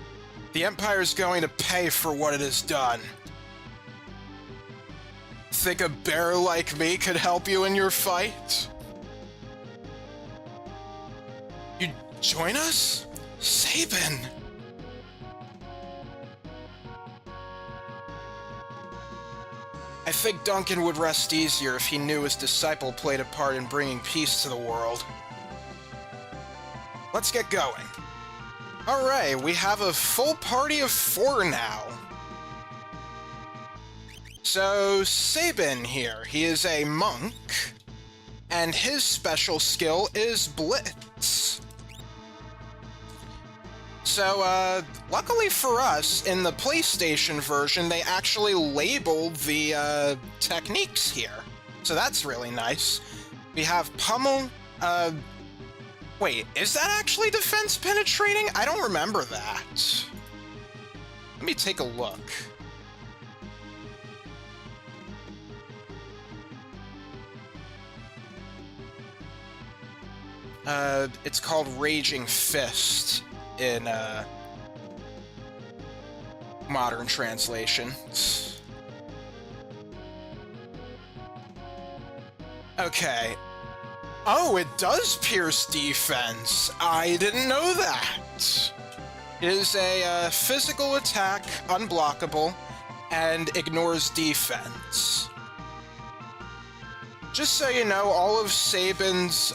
The Empire is going to pay for what it has done. Think a bear like me could help you in your fight? You join us? Sabin! I think Duncan would rest easier if he knew his disciple played a part in bringing peace to the world. Let's get going. Alright, we have a full party of 4 now. So, Sabin here, he is a monk, and his special skill is Blitz. So, luckily for us, in the PlayStation version, they actually labeled the, techniques here. So that's really nice. We have pummel, wait, is that actually defense penetrating? I don't remember that. Let me take a look. It's called Raging Fist in, modern translations. Okay. Oh, it does pierce defense! I didn't know that! It is a, physical attack, unblockable, and ignores defense. Just so you know, all of Sabin's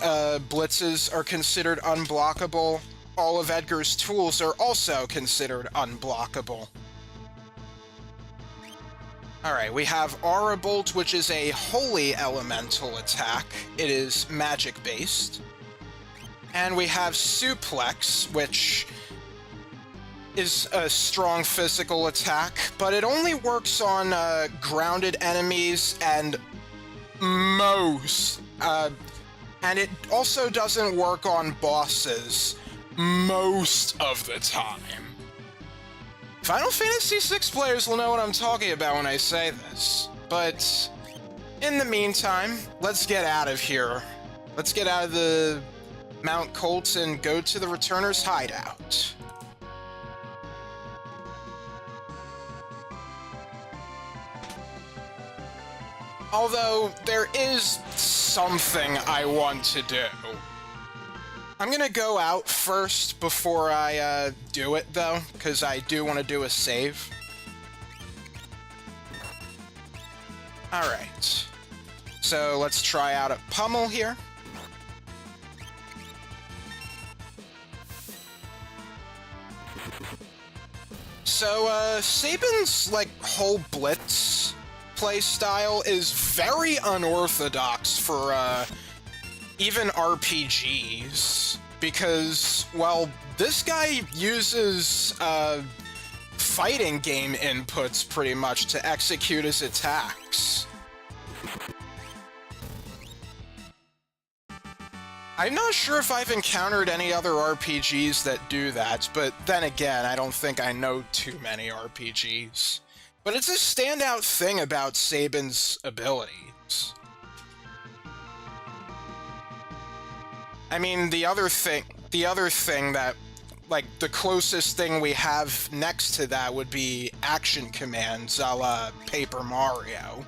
blitzes are considered unblockable. All of Edgar's tools are also considered unblockable. Alright, we have Aura Bolt, which is a holy elemental attack. It is magic-based. And we have Suplex, which is a strong physical attack, but it only works on grounded enemies and and it also doesn't work on bosses most of the time. Final Fantasy VI players will know what I'm talking about when I say this, but in the meantime, let's get out of here. Let's get out of the Mount Colts and go to the Returner's hideout. Although, there is something I want to do. I'm gonna go out first before I do it, though, because I do want to do a save. Alright. So, let's try out a pummel here. So, Sabin's, like, whole blitz playstyle is very unorthodox for, even RPGs, because, well, this guy uses, fighting game inputs, pretty much, to execute his attacks. I'm not sure if I've encountered any other RPGs that do that, but then again, I don't think I know too many RPGs. But it's a standout thing about Sabin's abilities. I mean, the other thing that, like, the closest thing we have next to that would be action commands, a la Paper Mario.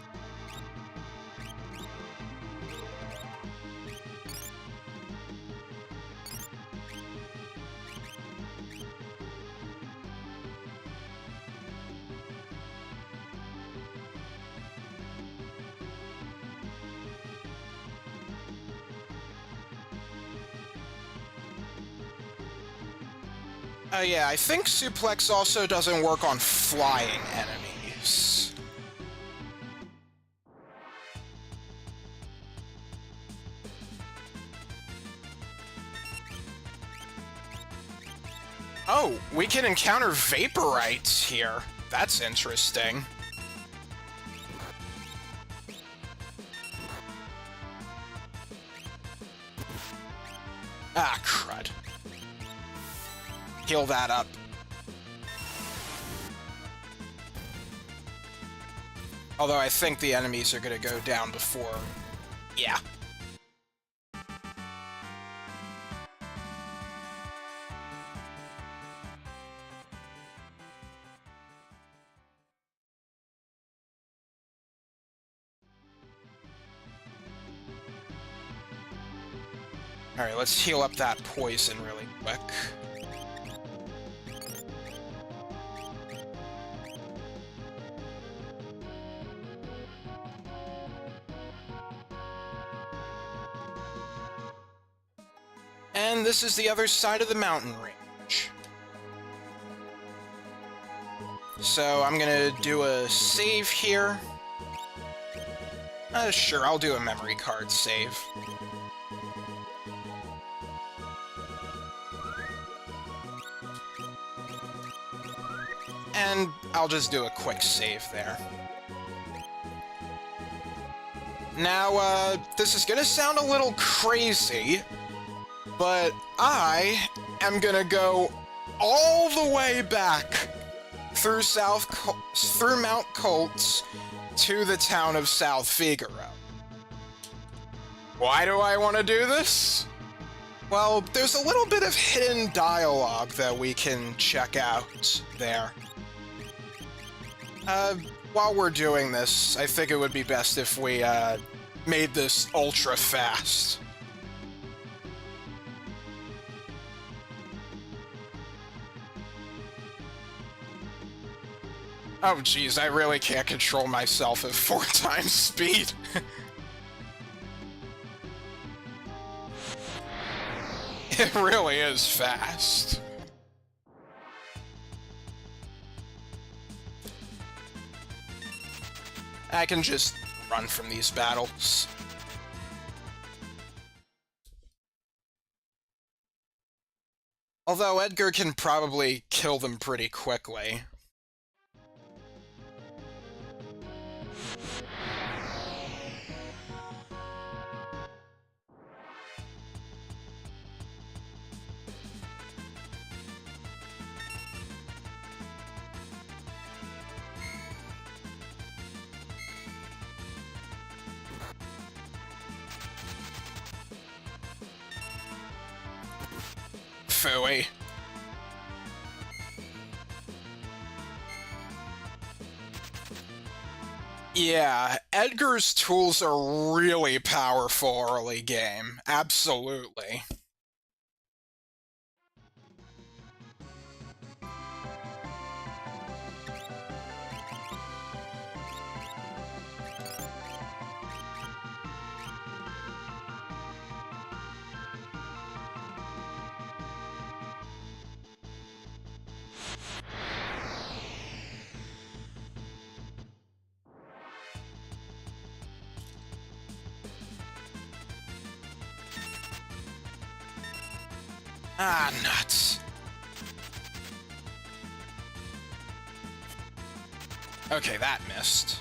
Yeah, I think Suplex also doesn't work on flying enemies. Oh, we can encounter Vaporites here. That's interesting. Ah, crud. Heal that up. Although I think the enemies are gonna go down before... Yeah. Alright, let's heal up that poison really quick. And this is the other side of the mountain range. So I'm gonna do a save here. Sure, I'll do a memory card save. And I'll just do a quick save there. Now, this is gonna sound a little crazy, but I am gonna go all the way back through through Mount Colts to the town of South Figaro. Why do I want to do this? Well, there's a little bit of hidden dialogue that we can check out there. While we're doing this, I think it would be best if we, made this ultra fast. Oh geez, I really can't control myself at 4 times speed. It really is fast. I can just run from these battles. Although Edgar can probably kill them pretty quickly. Phooey. Yeah, Edgar's tools are really powerful early game. Absolutely. Ah, nuts. Okay, that missed.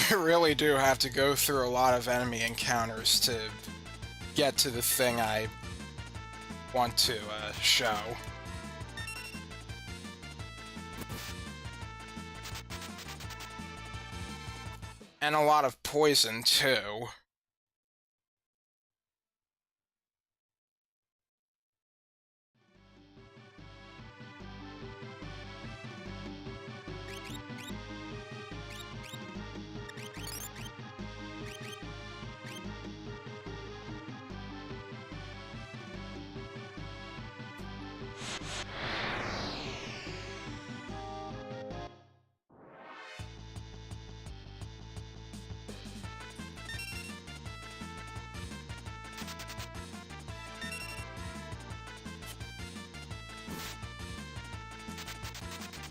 I really do have to go through a lot of enemy encounters to get to the thing I want to show. And a lot of poison, too.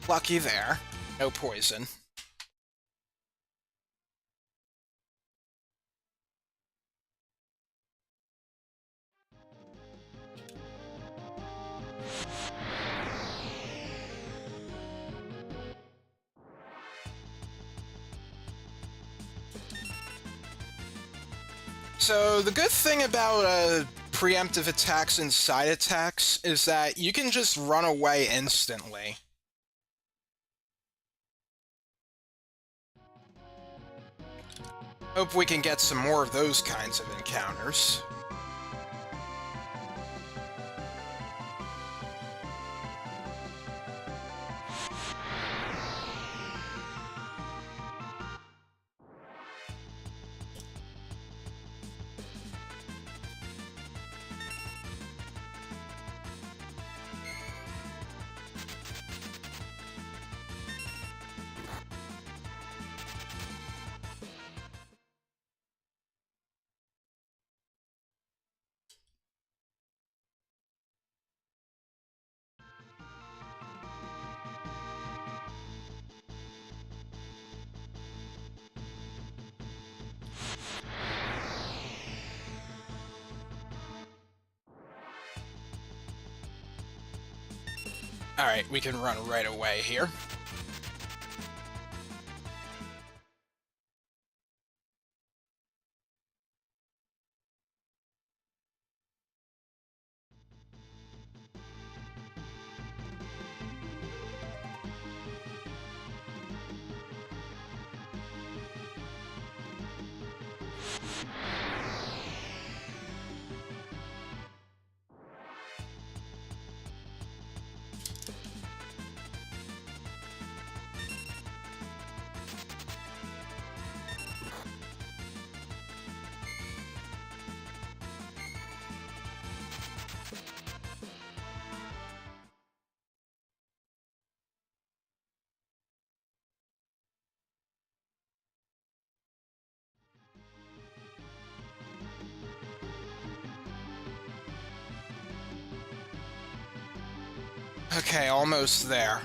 Lucky there. No poison. So, the good thing about preemptive attacks and side attacks is that you can just run away instantly. Hope we can get some more of those kinds of encounters. Alright, we can run right away here. Okay, almost there.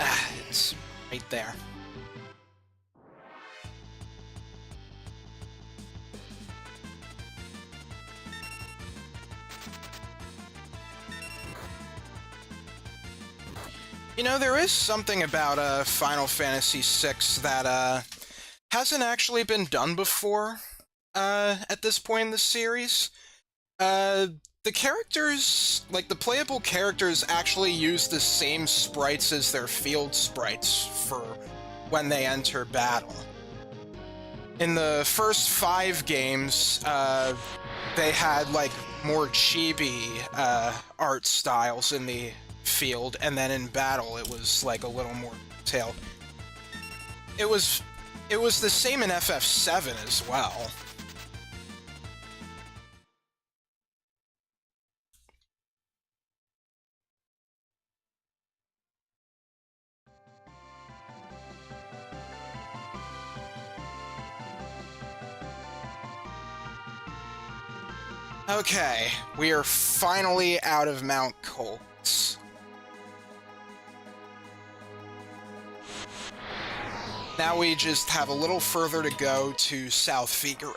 Ah, it's right there. You know, there is something about Final Fantasy VI that hasn't actually been done before at this point in the series. Uh, the characters, like the playable characters, actually use the same sprites as their field sprites for when they enter battle. In the first 5 games, they had like more chibi art styles in the field, and then in battle it was like a little more detailed. It was the same in FF7 as well. Okay, we are finally out of Mount Colts. Now we just have a little further to go to South Figaro.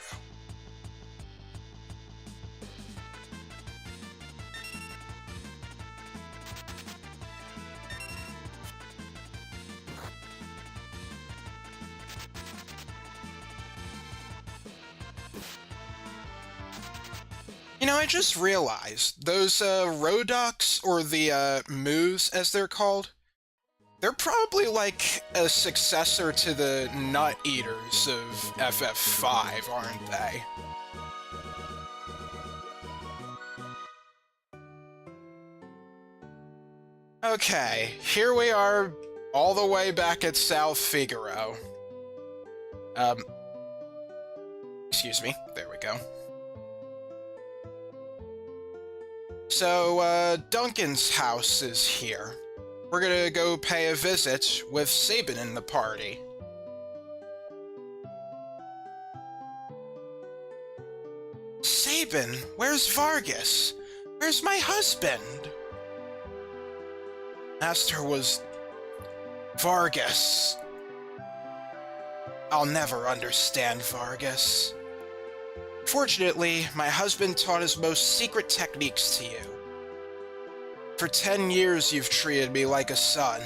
You know, I just realized, those Rodox, or the Moos as they're called, they're probably like a successor to the Nut Eaters of FF5, aren't they? Okay, here we are, all the way back at South Figaro. Excuse me, there we go. So, Duncan's house is here. We're gonna go pay a visit with Sabin in the party. Sabin, where's Vargas? Where's my husband? Master was Vargas. I'll never understand Vargas. Fortunately, my husband taught his most secret techniques to you. For 10 years you've treated me like a son.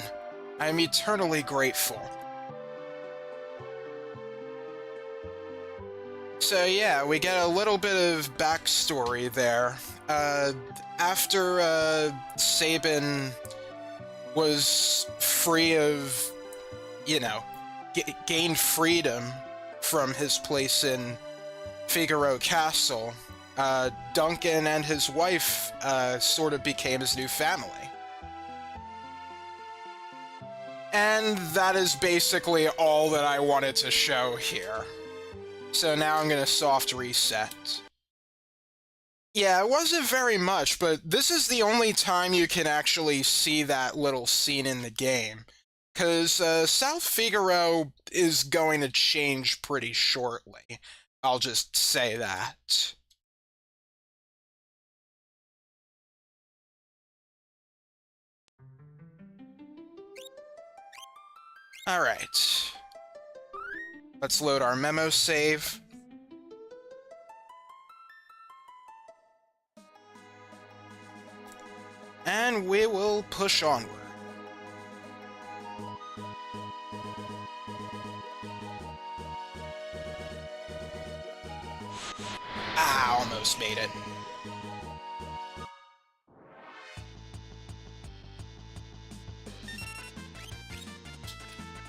I am eternally grateful. So yeah, we get a little bit of backstory there. After Sabin was free of, you know, gained freedom from his place in Figaro Castle, Duncan and his wife sort of became his new family. And that is basically all that I wanted to show here. So now I'm gonna soft reset. Yeah, it wasn't very much, but this is the only time you can actually see that little scene in the game. Because South Figaro is going to change pretty shortly. I'll just say that. Alright. Let's load our memo save. And we will push onward. Ah, almost made it.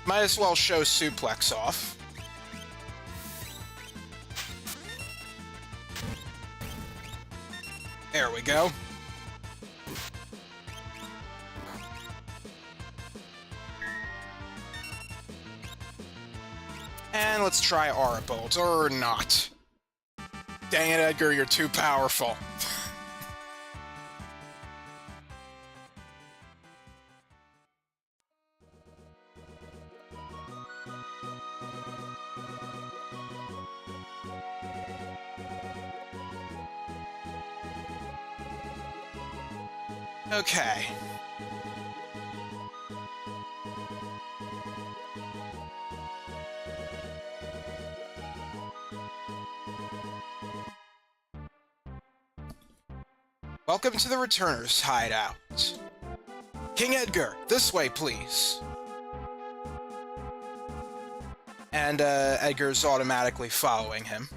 Might as well show Suplex off. There we go. And let's try Aura Bolt, or not. Dang it, Edgar, you're too powerful. Okay. Welcome to the Returner's hideout. King Edgar, this way, please. And Edgar's automatically following him.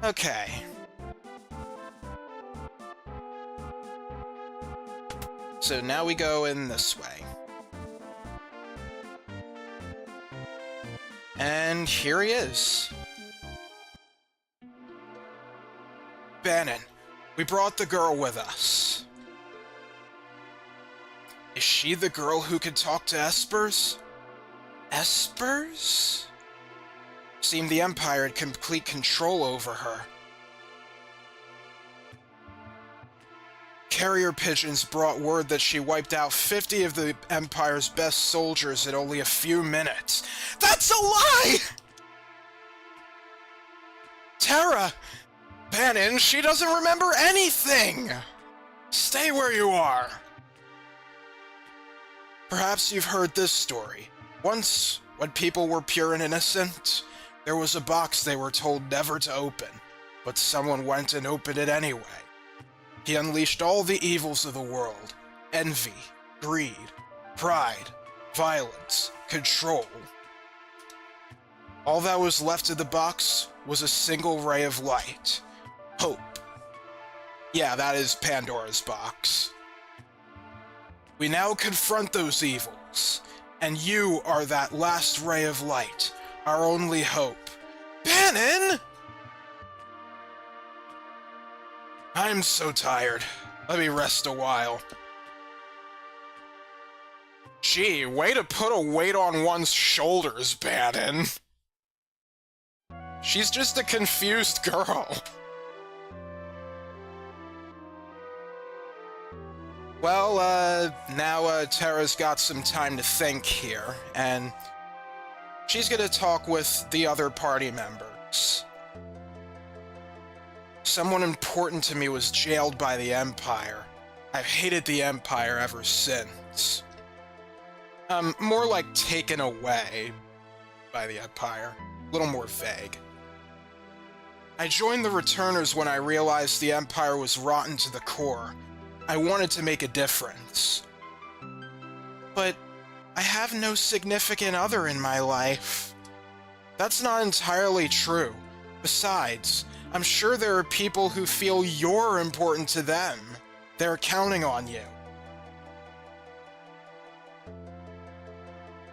Okay. So now we go in this way. And here he is. Bannon, we brought the girl with us. Is she the girl who could talk to espers? Espers? Seemed the Empire had complete control over her. Carrier pigeons brought word that she wiped out 50 of the Empire's best soldiers in only a few minutes. That's a lie! Terra! Bannon, she doesn't remember anything! Stay where you are. Perhaps you've heard this story. Once, when people were pure and innocent, there was a box they were told never to open, but someone went and opened it anyway. He unleashed all the evils of the world: envy, greed, pride, violence, control. All that was left of the box was a single ray of light: hope. Yeah, that is Pandora's box. We now confront those evils, and you are that last ray of light, our only hope. Bannon! I'm so tired. Let me rest a while. Gee, way to put a weight on one's shoulders, Bannon. She's just a confused girl. Well, now Terra's got some time to think here, and she's gonna talk with the other party members. Someone important to me was jailed by the Empire. I've hated the Empire ever since. More like taken away by the Empire. A little more vague. I joined the Returners when I realized the Empire was rotten to the core. I wanted to make a difference. But I have no significant other in my life. That's not entirely true. Besides, I'm sure there are people who feel you're important to them. They're counting on you.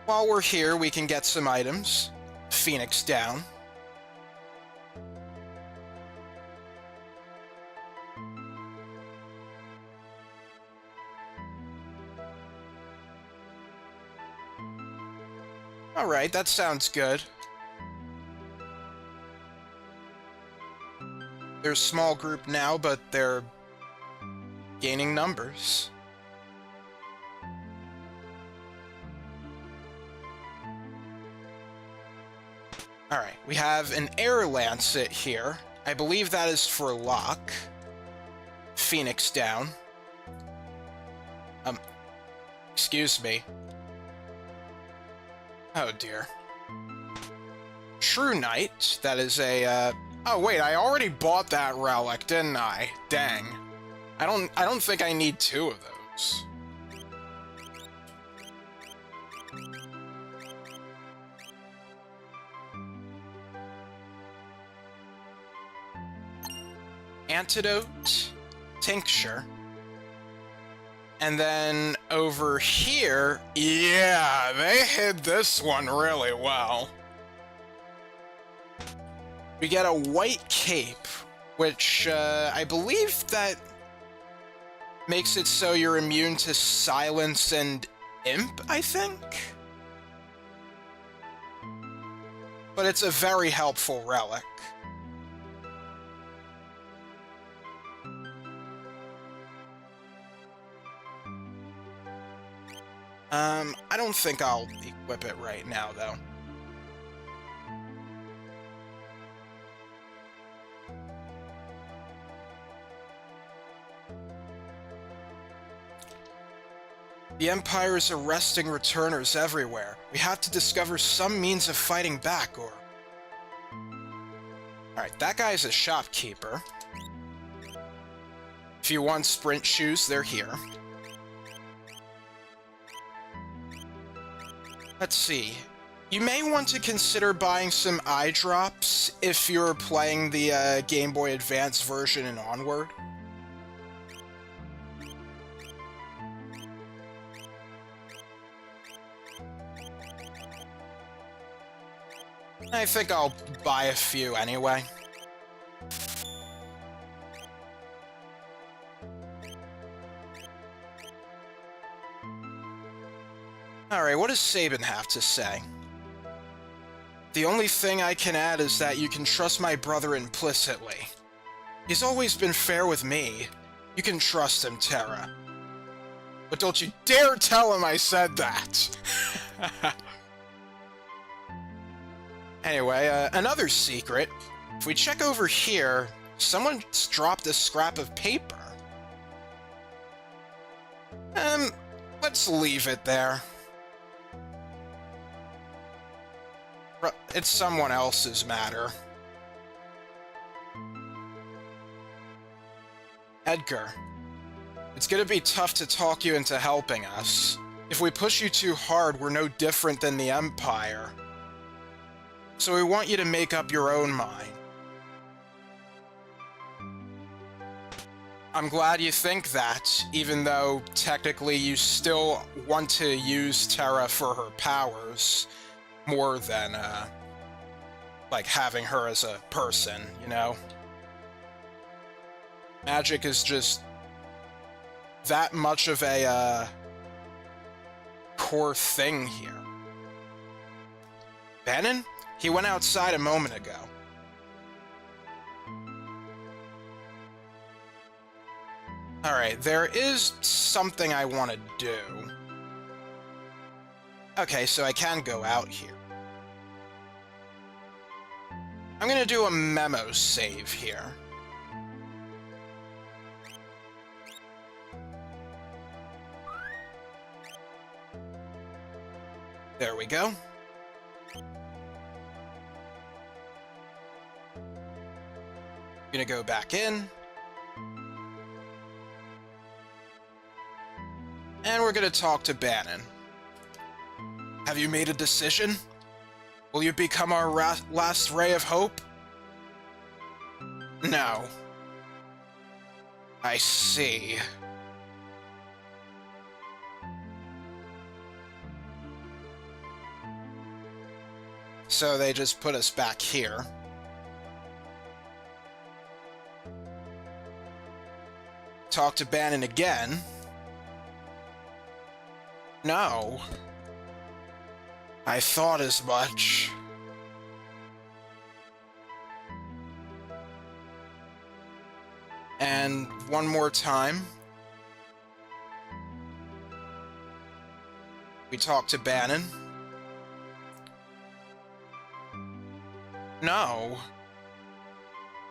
While we're here, we can get some items. Phoenix down. Alright, that sounds good. They're a small group now, but they're gaining numbers. Alright, we have an air lancet here. I believe that is for Locke. Phoenix down. Excuse me. Oh dear. True Knight, that is a, oh wait, I already bought that relic, didn't I? Dang. I don't think I need 2 of those. Antidote, tincture, and then over here, yeah, they hid this one really well. We get a white cape, which I believe that makes it so you're immune to silence and imp, I think? But it's a very helpful relic. I don't think I'll equip it right now, though. The Empire is arresting returners everywhere. We have to discover some means of fighting back, or... Alright, that guy's a shopkeeper. If you want sprint shoes, they're here. Let's see. You may want to consider buying some eye drops if you're playing the Game Boy Advance version and onward. I think I'll buy a few anyway. Alright, what does Sabin have to say? The only thing I can add is that you can trust my brother implicitly. He's always been fair with me. You can trust him, Terra. But don't you dare tell him I said that! Anyway, another secret. If we check over here, someone's dropped a scrap of paper. Let's leave it there. It's someone else's matter. Edgar, it's gonna be tough to talk you into helping us. If we push you too hard, we're no different than the Empire. So we want you to make up your own mind. I'm glad you think that, even though technically you still want to use Terra for her powers more than, like having her as a person, you know? Magic is just that much of a, core thing here. Bannon? He went outside a moment ago. Alright, there is something I want to do. Okay, so I can go out here. I'm gonna do a memo save here. There we go. Gonna go back in. And we're gonna talk to Bannon. Have you made a decision? Will you become our last ray of hope? No. I see. So they just put us back here. Talk to Bannon again. No. I thought as much. And one more time. We talk to Bannon. No.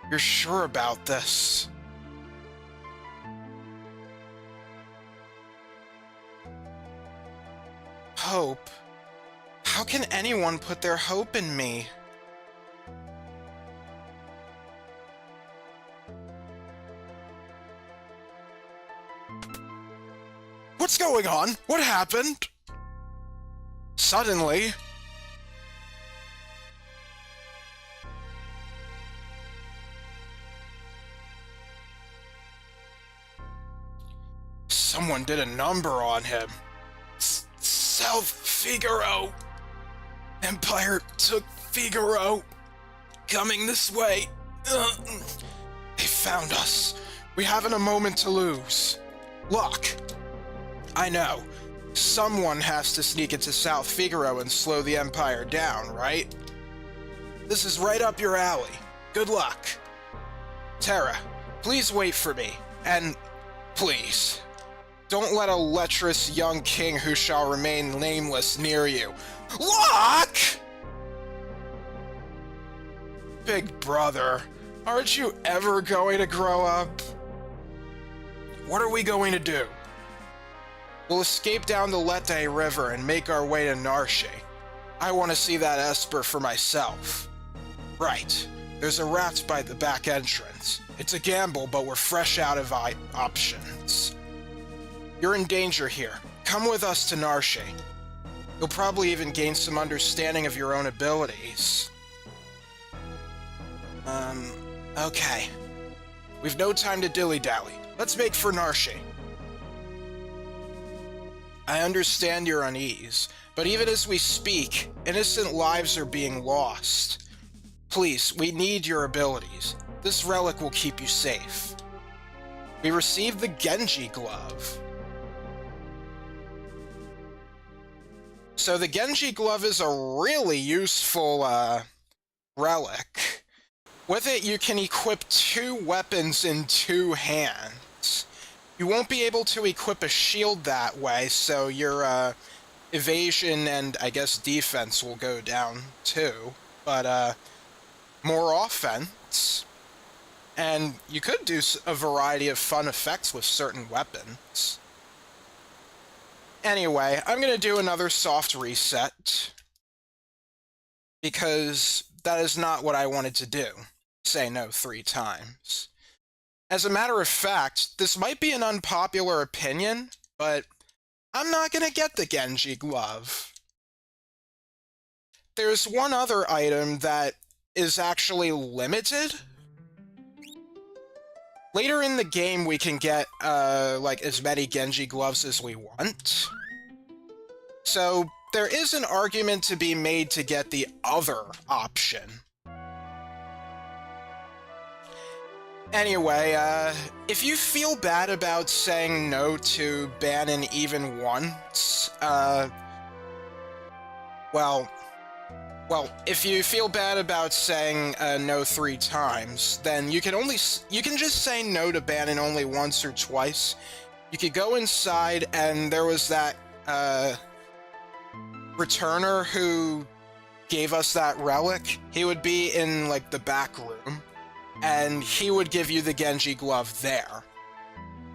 You're sure about this? Hope? How can anyone put their hope in me? What's going on? What happened? Suddenly... Someone did a number on him. South Figaro. Empire took Figaro. Coming this way. They found us. We haven't a moment to lose. Look. I know. Someone has to sneak into South Figaro and slow the Empire down, right? This is right up your alley. Good luck. Terra, please wait for me. And please, don't let a lecherous young king who shall remain nameless near you. Look! Big brother, aren't you ever going to grow up? What are we going to do? We'll escape down the Lette River and make our way to Narshe. I want to see that Esper for myself. Right. There's a rat by the back entrance. It's a gamble, but we're fresh out of options. You're in danger here. Come with us to Narshe. You'll probably even gain some understanding of your own abilities. Okay. We've no time to dilly-dally. Let's make for Narshe. I understand your unease, but even as we speak, innocent lives are being lost. Please, we need your abilities. This relic will keep you safe. We received the Genji Glove. So the Genji Glove is a really useful, relic. With it, you can equip 2 weapons in 2 hands. You won't be able to equip a shield that way, so your, evasion and, I guess, defense will go down, too. But, more offense. And you could do a variety of fun effects with certain weapons. Anyway, I'm gonna do another soft reset. Because that is not what I wanted to do. Say no 3 times. As a matter of fact, this might be an unpopular opinion, but I'm not gonna get the Genji Glove. There's one other item that is actually limited. Later in the game, we can get, like, as many Genji Gloves as we want. So, there is an argument to be made to get the other option. Anyway, if you feel bad about saying no to Bannon even once, well, if you feel bad about saying no 3 times, then you can just say no to Bannon only once or twice. You could go inside, and there was that returner who gave us that relic. He would be in, like, the back room, and he would give you the Genji Glove there.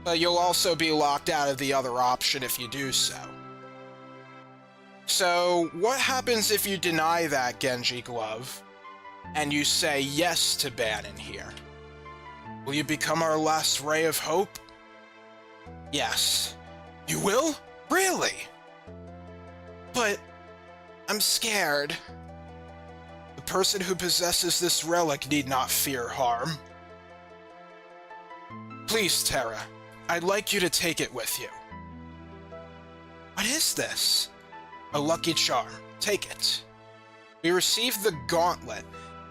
But you'll also be locked out of the other option if you do so. So, what happens if you deny that Genji Glove, and you say yes to Bannon here? Will you become our last ray of hope? Yes. You will? Really? But I'm scared. The person who possesses this relic need not fear harm. Please, Terra, I'd like you to take it with you. What is this? A lucky charm. Take it. We received the Gauntlet.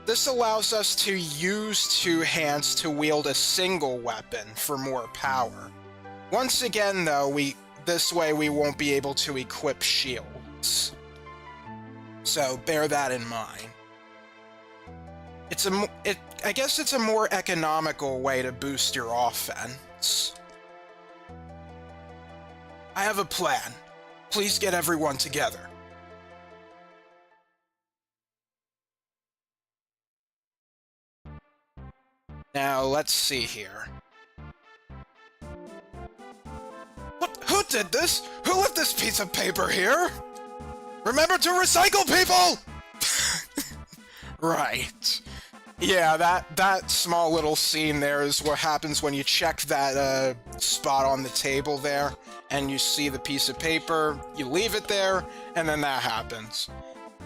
This allows us to use 2 hands to wield a single weapon for more power. Once again, though, this way we won't be able to equip shields. So bear that in mind. I guess it's a more economical way to boost your offense. I have a plan. Please get everyone together. Now, let's see here. What? Who did this? Who left this piece of paper here? Remember to recycle, people! Right. Yeah, that small little scene there is what happens when you check that spot on the table there, and you see the piece of paper, you leave it there, and then that happens.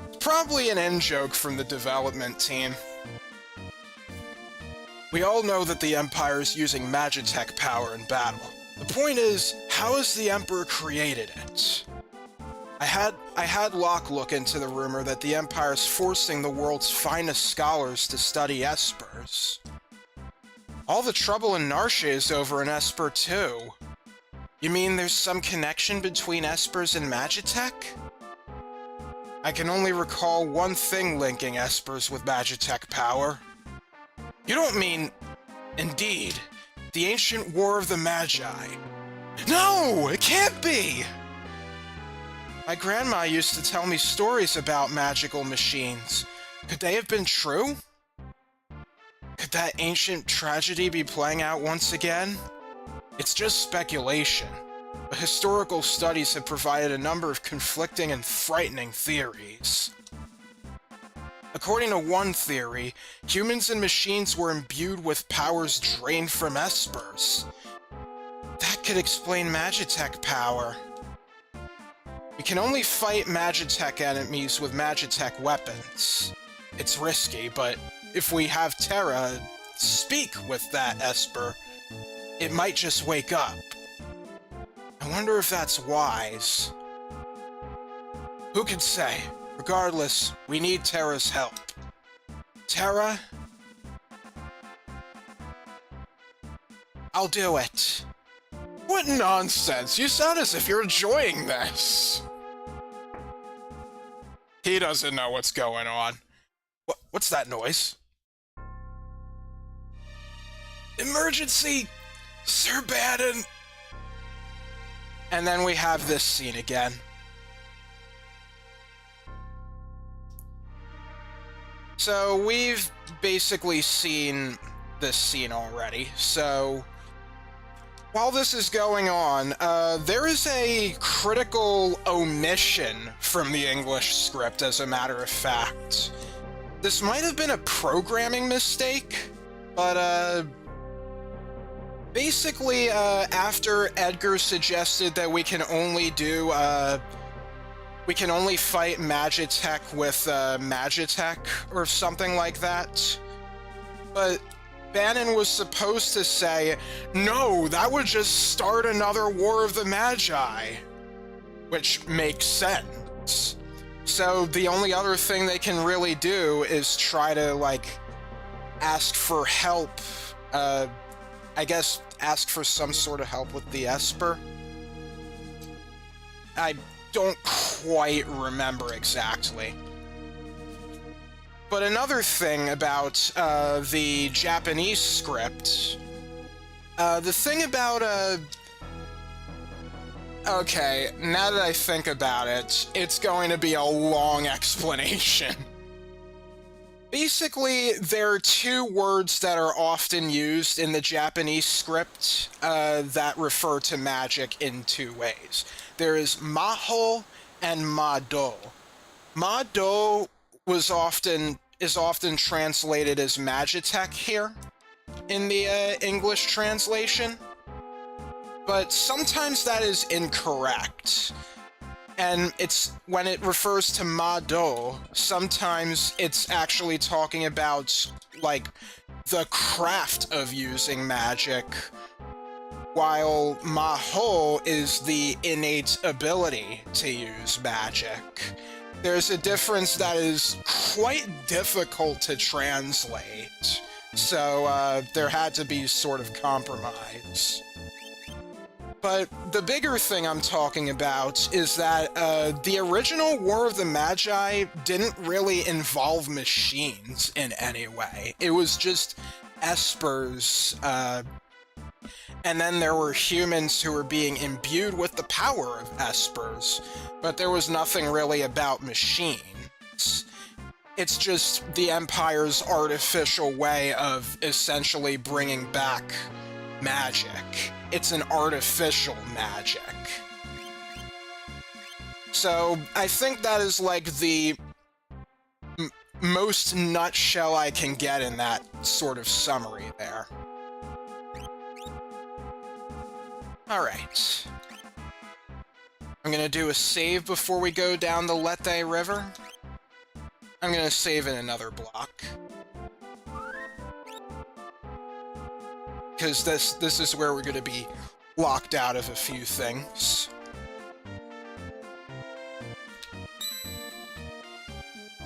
It's probably an in-joke from the development team. We all know that the Empire's using Magitech power in battle. The point is, how has the Emperor created it? I had Locke look into the rumor that the Empire's forcing the world's finest scholars to study Espers. All the trouble in Narshe is over in Esper too. You mean there's some connection between Espers and Magitech? I can only recall one thing linking Espers with Magitech power. You don't mean... Indeed, the ancient War of the Magi. No, it can't be! My grandma used to tell me stories about magical machines. Could they have been true? Could that ancient tragedy be playing out once again? It's just speculation, but historical studies have provided a number of conflicting and frightening theories. According to one theory, humans and machines were imbued with powers drained from Espers. That could explain Magitech power. We can only fight Magitech enemies with Magitech weapons. It's risky, but if we have Terra speak with that Esper, it might just wake up. I wonder if that's wise. Who can say? Regardless, we need Terra's help. Terra? I'll do it. What nonsense! You sound as if you're enjoying this! He doesn't know what's going on. What's that noise? Emergency! Sir Bannon! And then we have this scene again. So we've basically seen this scene already, so while this is going on, there is a critical omission from the English script, as a matter of fact. This might have been a programming mistake, but basically, after Edgar suggested that we can only fight Magitech with Magitech or something like that. But Bannon was supposed to say, no, that would just start another War of the Magi. Which makes sense. So the only other thing they can really do is try to, like, ask for help. I guess ask for some sort of help with the Esper. I don't quite remember exactly. But another thing about the Japanese script, the thing about okay, now that I think about it, it's going to be a long explanation. Basically, there are two words that are often used in the Japanese script that refer to magic in two ways. There is Maho and Mado. Mado is often translated as Magitech here in the English translation, but sometimes that is incorrect. And it's when it refers to Mado, sometimes it's actually talking about, like, the craft of using magic, while Maho is the innate ability to use magic. There's a difference that is quite difficult to translate, so there had to be sort of compromise. But the bigger thing I'm talking about is that the original War of the Magi didn't really involve machines in any way. It was just espers, and then there were humans who were being imbued with the power of espers, but there was nothing really about machines. It's just the Empire's artificial way of essentially bringing back magic. It's an artificial magic. So, I think that is like the most nutshell I can get in that sort of summary there. Alright. I'm gonna do a save before we go down the Lette River. I'm gonna save in another block. Because this is where we're gonna be locked out of a few things.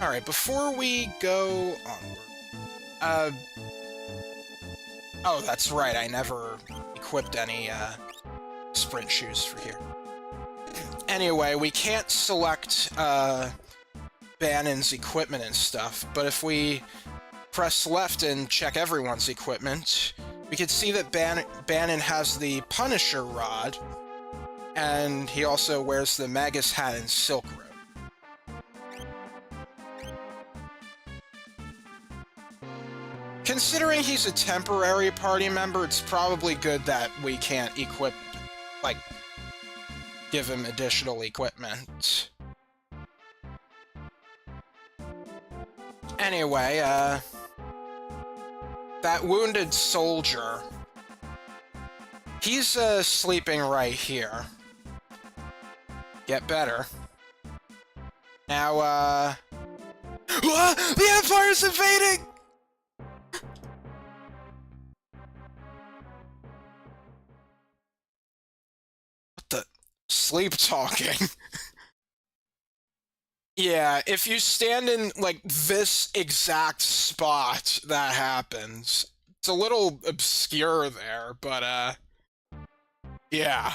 Alright, before we go onward... oh, that's right, I never equipped any, sprint shoes for here. Anyway, we can't select, Bannon's equipment and stuff, but if we press left and check everyone's equipment, we can see that Bannon has the Punisher Rod, and he also wears the Magus Hat and Silk Robe. Considering he's a temporary party member, it's probably good that we can't equip, like, give him additional equipment. Anyway, that wounded soldier, he's, sleeping right here. Get better. Now, the Empire's invading! What the? Sleep talking. Yeah, if you stand in, like, this exact spot, that happens. It's a little obscure there, but, yeah.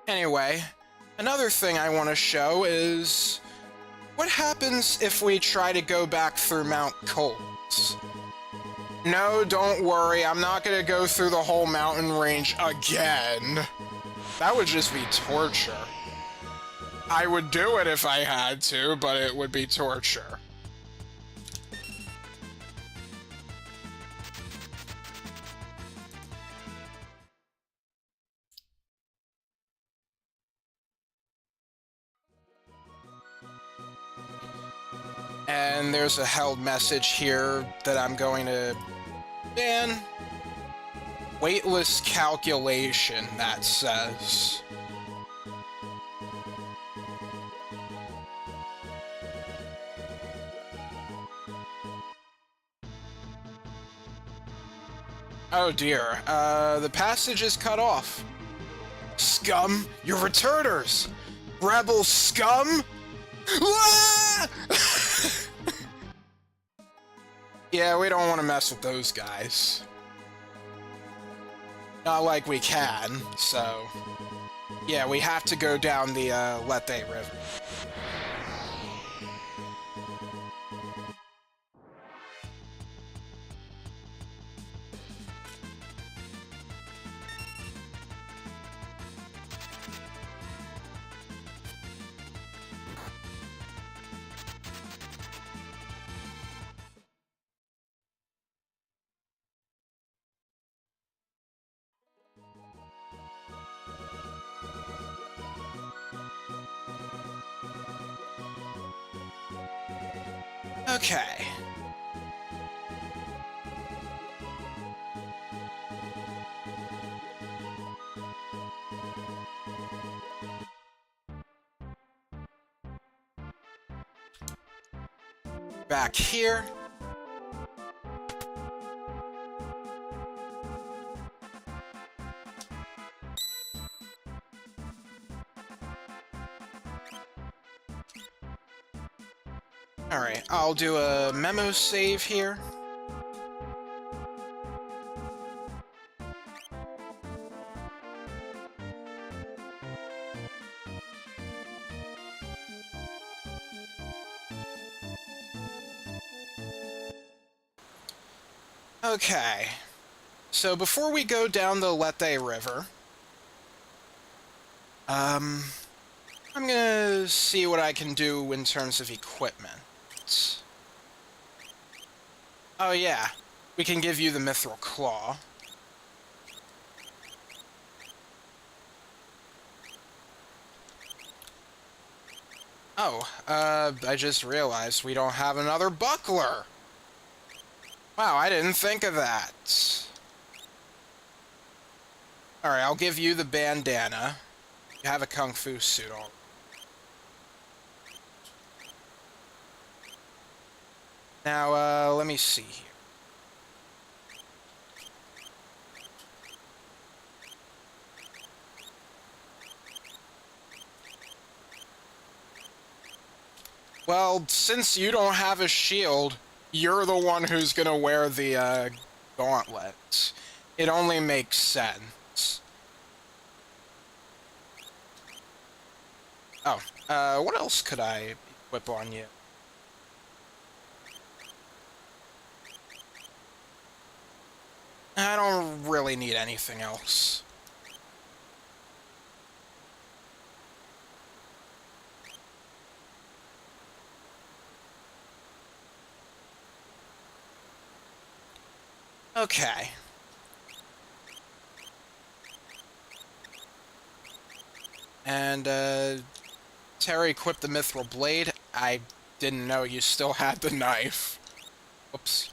Anyway, another thing I want to show is... what happens if we try to go back through Mount Coles? No, don't worry, I'm not gonna go through the whole mountain range again. That would just be torture. I would do it if I had to, but it would be torture. And there's a held message here that I'm going to ban. Weightless calculation, that says. Oh dear, the passage is cut off. Scum, you're returners! Rebel scum! Yeah, we don't want to mess with those guys. Not like we can, so... yeah, we have to go down the, Lette River. Okay. Back here. Alright, I'll do a memo save here. Okay, so before we go down the Lete River, I'm gonna see what I can do in terms of equipment. Oh yeah, we can give you the Mithril Claw. Oh, I just realized we don't have another buckler. Wow, I didn't think of that. Alright, I'll give you the bandana. You have a kung fu suit on. Now, let me see here. Well, since you don't have a shield, you're the one who's gonna wear the, gauntlet. It only makes sense. Oh, what else could I equip on you? I don't really need anything else. Okay. And, Terry equipped the Mithril Blade. I didn't know you still had the knife. Whoops.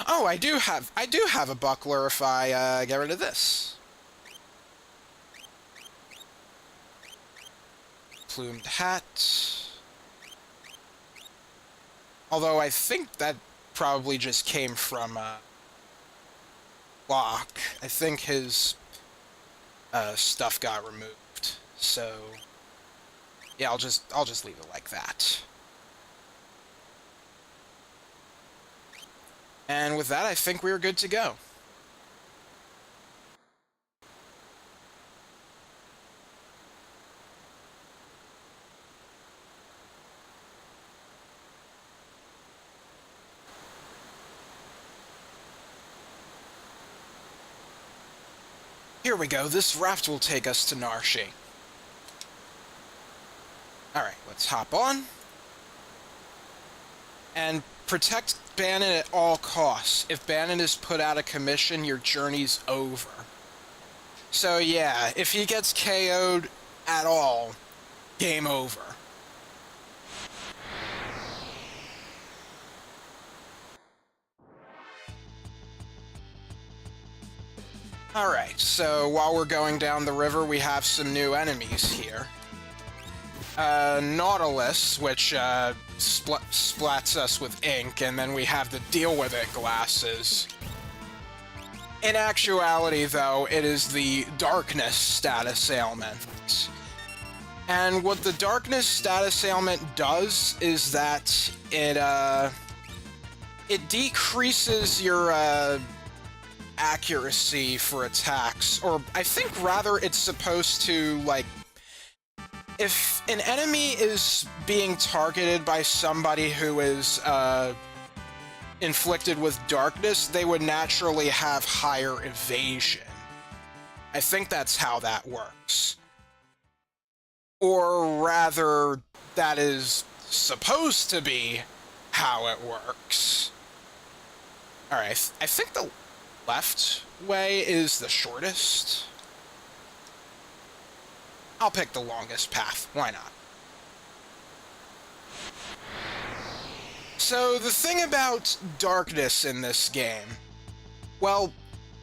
Oh, I do have a buckler if I, get rid of this. Plumed hat. Although I think that probably just came from, Locke. I think his, stuff got removed. So, yeah, I'll just leave it like that. And with that, I think we're good to go. Here we go, this raft will take us to Narshi. Alright, let's hop on. And protect Bannon at all costs. If Bannon is put out of commission, your journey's over. So yeah, if he gets KO'd at all, game over. Alright, so while we're going down the river, we have some new enemies here. Nautilus, which, splats us with ink, and then we have the deal with it glasses. In actuality, though, it is the Darkness status ailment. And what the Darkness status ailment does is that it decreases your, accuracy for attacks, or I think rather it's supposed to, like, if an enemy is being targeted by somebody who is, inflicted with darkness, they would naturally have higher evasion. I think that's how that works. Or rather, that is supposed to be how it works. Alright, I think the left way is the shortest. I'll pick the longest path, why not? So, the thing about darkness in this game, well,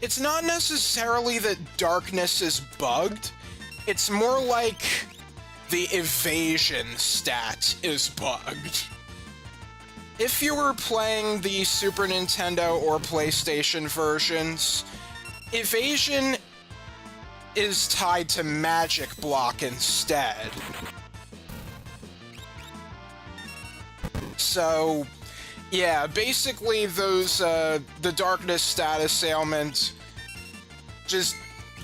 it's not necessarily that darkness is bugged, it's more like the evasion stat is bugged. If you were playing the Super Nintendo or PlayStation versions, evasion is tied to magic block instead. So, yeah, basically those, the darkness status ailment just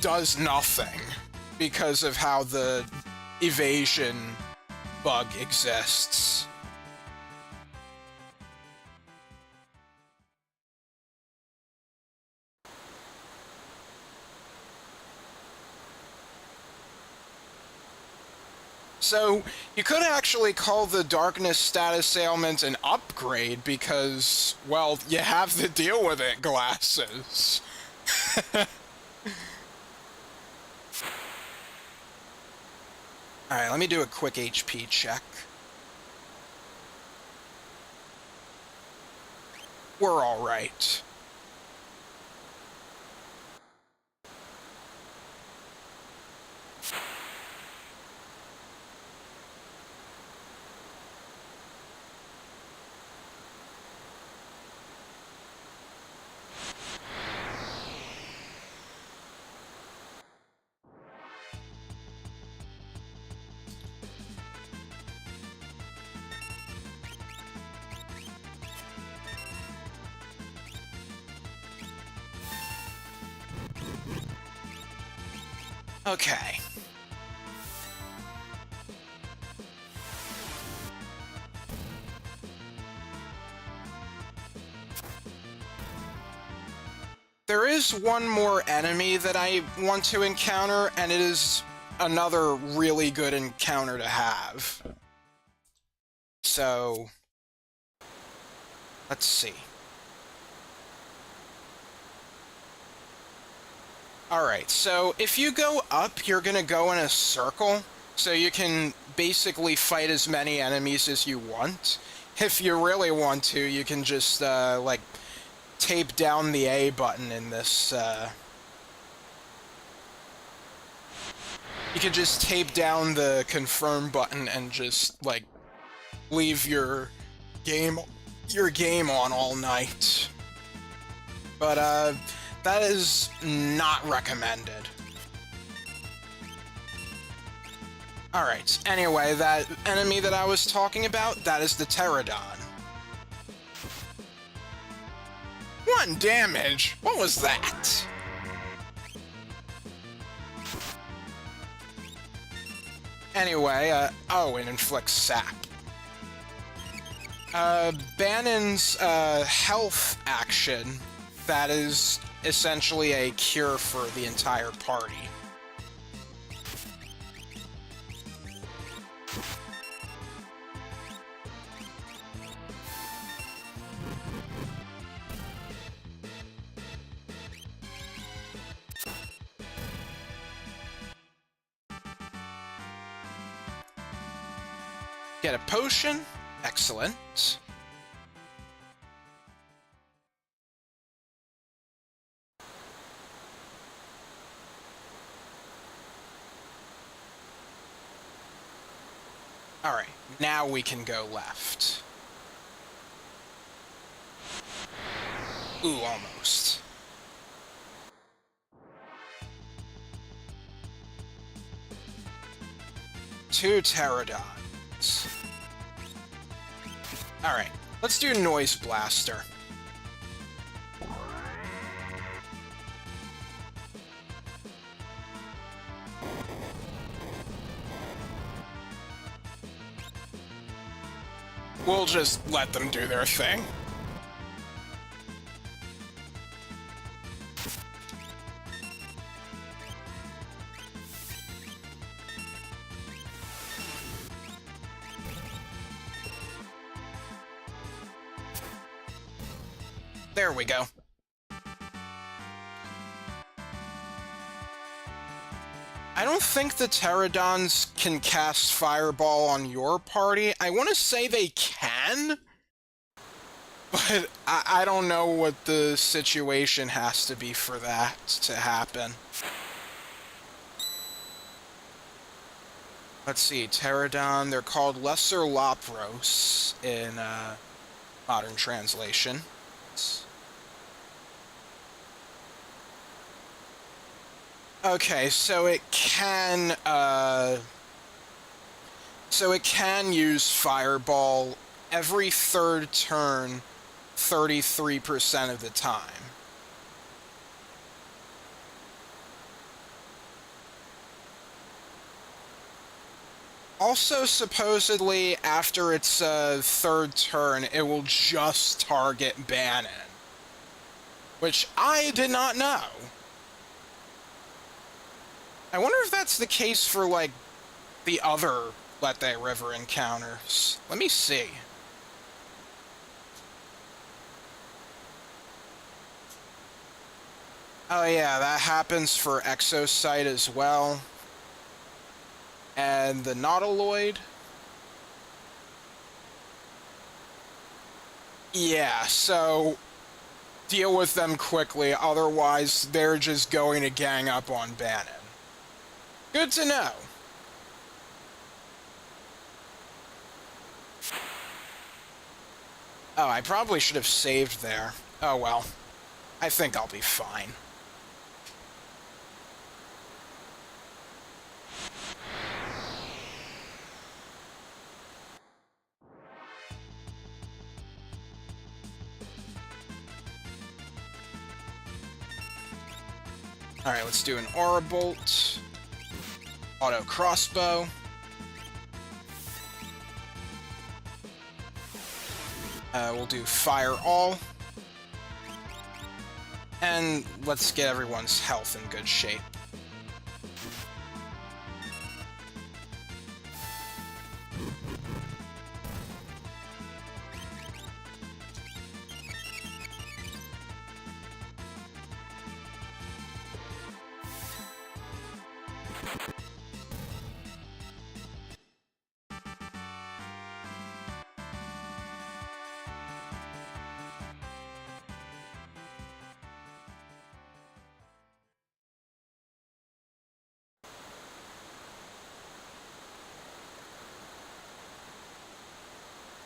does nothing because of how the evasion bug exists. So, you could actually call the darkness status ailment an upgrade because, well, you have to deal with it, glasses. Alright, let me do a quick HP check. We're alright. Okay. There is one more enemy that I want to encounter, and it is another really good encounter to have. So, let's see. Alright, so if you go up, you're gonna go in a circle, so you can basically fight as many enemies as you want. If you really want to, you can just, like, tape down the A button in this, You can just tape down the confirm button and just, like, leave your game on all night. But, that is not recommended. Alright, anyway, that enemy that I was talking about, that is the Pterodon. 1 damage? What was that? Anyway, oh, it inflicts sap. Bannon's, health action, that is essentially a cure for the entire party. Get a potion. Excellent. Alright, now we can go left. Ooh, almost. Two pterodons. Alright, let's do Noise Blaster. We'll just let them do their thing. There we go. I don't think the Pterodons can cast Fireball on your party. I want to say they can, but I don't know what the situation has to be for that to happen. Let's see, Pterodon, they're called Lesser Lapros in modern translation. Okay, so it can use Fireball every third turn 33% of the time. Also, supposedly, after its third turn, it will just target Bannon. Which I did not know. I wonder if that's the case for, like, the other Lete River encounters. Let me see. Oh yeah, that happens for Exosite as well. And the Nautiloid. Yeah, so deal with them quickly, otherwise they're just going to gang up on Bannon. Good to know. Oh, I probably should have saved there. Oh well. I think I'll be fine. Alright, let's do an Aura Bolt. Auto Crossbow. We'll do Fire All. And let's get everyone's health in good shape.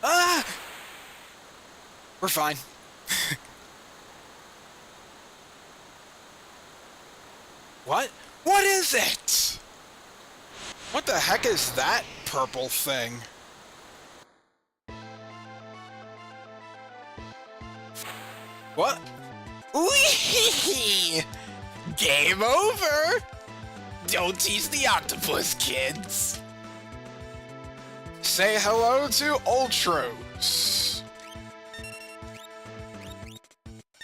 Ah! We're fine. What? What is it? What the heck is that purple thing? What? Wee! Game over! Don't tease the octopus, kids! Say hello to Ultros.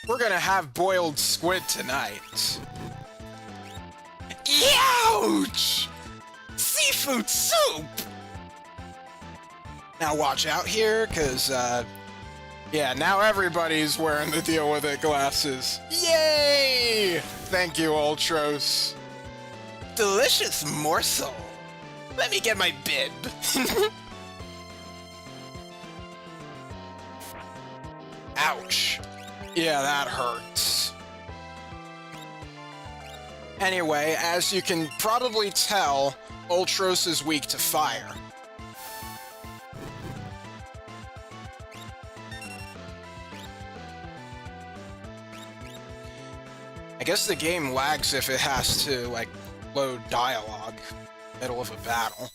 We're gonna have boiled squid tonight. Ouch! Seafood soup! Now watch out here, cause, yeah, now everybody's wearing the deal with it glasses. Yay! Thank you, Ultros. Delicious morsel. Let me get my bib. Ouch. Yeah, that hurts. Anyway, as you can probably tell, Ultros is weak to fire. I guess the game lags if it has to, like, load dialogue middle of a battle.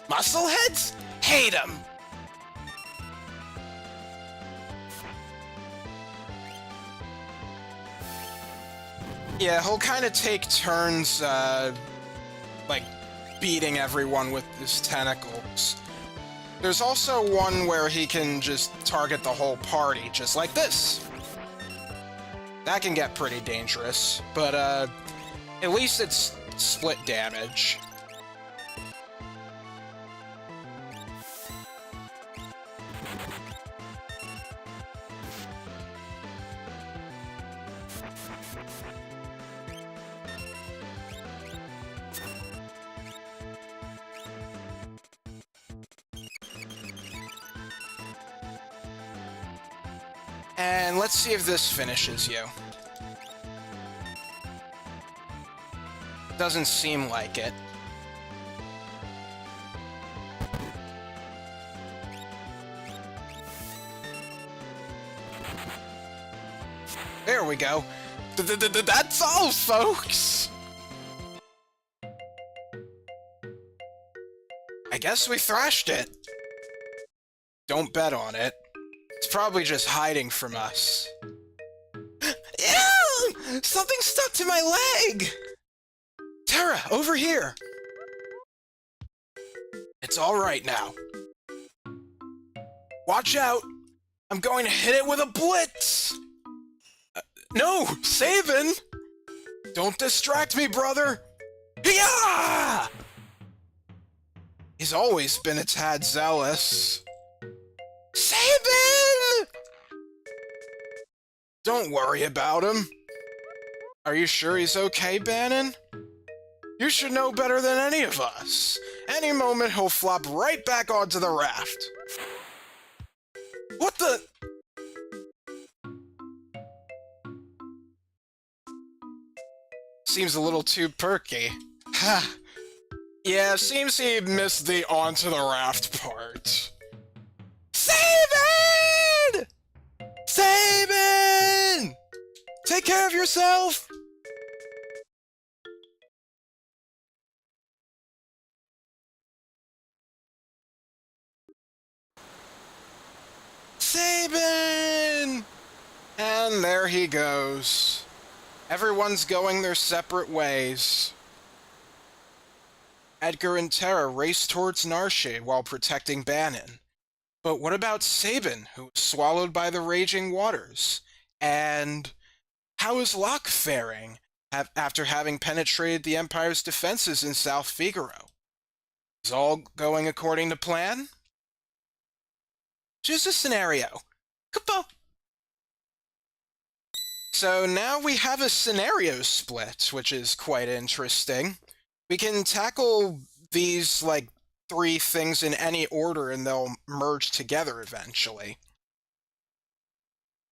Muscleheads? Hate them! Yeah, he'll kind of take turns, like, beating everyone with his tentacles. There's also one where he can just target the whole party, just like this. That can get pretty dangerous, but, at least it's split damage. And let's see if this finishes you. Doesn't seem like it. There we go. That's all, folks! I guess we thrashed it. Don't bet on it. It's probably just hiding from us. Ew! Something stuck to my leg! Terra, over here! It's alright now. Watch out! I'm going to hit it with a blitz! No! Sabin! Don't distract me, brother! Yeah! He's always been a tad zealous. Sabin! Don't worry about him. Are you sure he's okay, Bannon? You should know better than any of us. Any moment he'll flop right back onto the raft. What the? Seems a little too perky. Ha. Yeah, seems he missed the onto the raft part. Sabin! Sabin! Take care of yourself! Sabin! And there he goes. Everyone's going their separate ways. Edgar and Terra race towards Narshe while protecting Bannon. But what about Sabin, who was swallowed by the raging waters? And how is Locke faring after having penetrated the Empire's defenses in South Figaro? Is all going according to plan? Choose a scenario. Kapo! So now we have a scenario split, which is quite interesting. We can tackle these, like, 3 things in any order and they'll merge together eventually.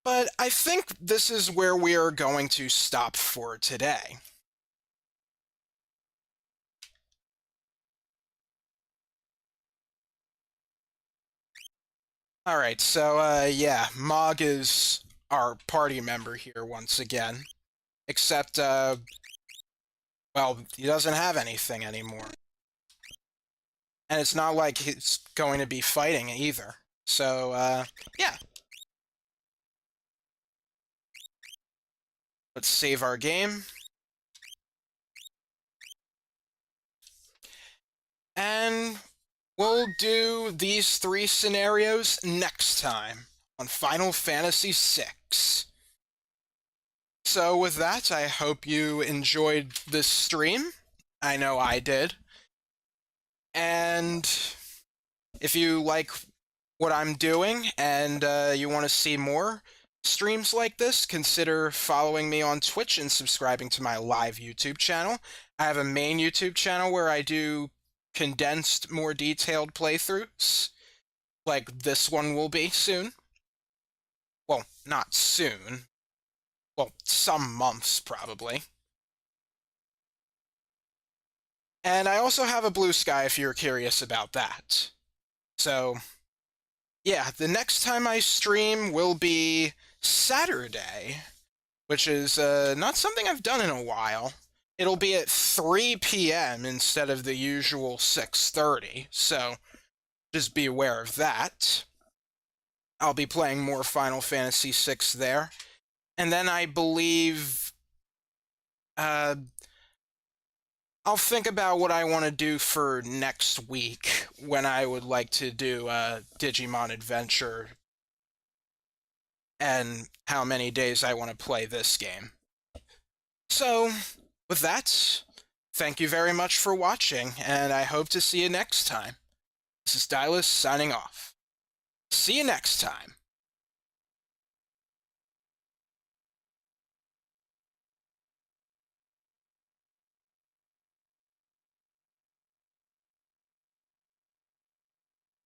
But I think this is where we are going to stop for today. Alright, so, yeah, Mog is our party member here once again. Except, well, he doesn't have anything anymore. And it's not like he's going to be fighting either. So, yeah. Let's save our game. And we'll do these 3 scenarios next time on Final Fantasy VI. So with that, I hope you enjoyed this stream. I know I did. And if you like what I'm doing and you want to see more streams like this, consider following me on Twitch and subscribing to my live YouTube channel. I have a main YouTube channel where I do condensed, more detailed playthroughs, like this one will be soon. Well, not soon. Well, some months, probably. And I also have a Blue Sky if you're curious about that. So, yeah, the next time I stream will be Saturday, which is not something I've done in a while. It'll be at 3 p.m. instead of the usual 6:30, so just be aware of that. I'll be playing more Final Fantasy VI there. And then I believe I'll think about what I want to do for next week, when I would like to do Digimon Adventure and how many days I want to play this game. So, with that, thank you very much for watching, and I hope to see you next time. This is Dylus signing off. See you next time.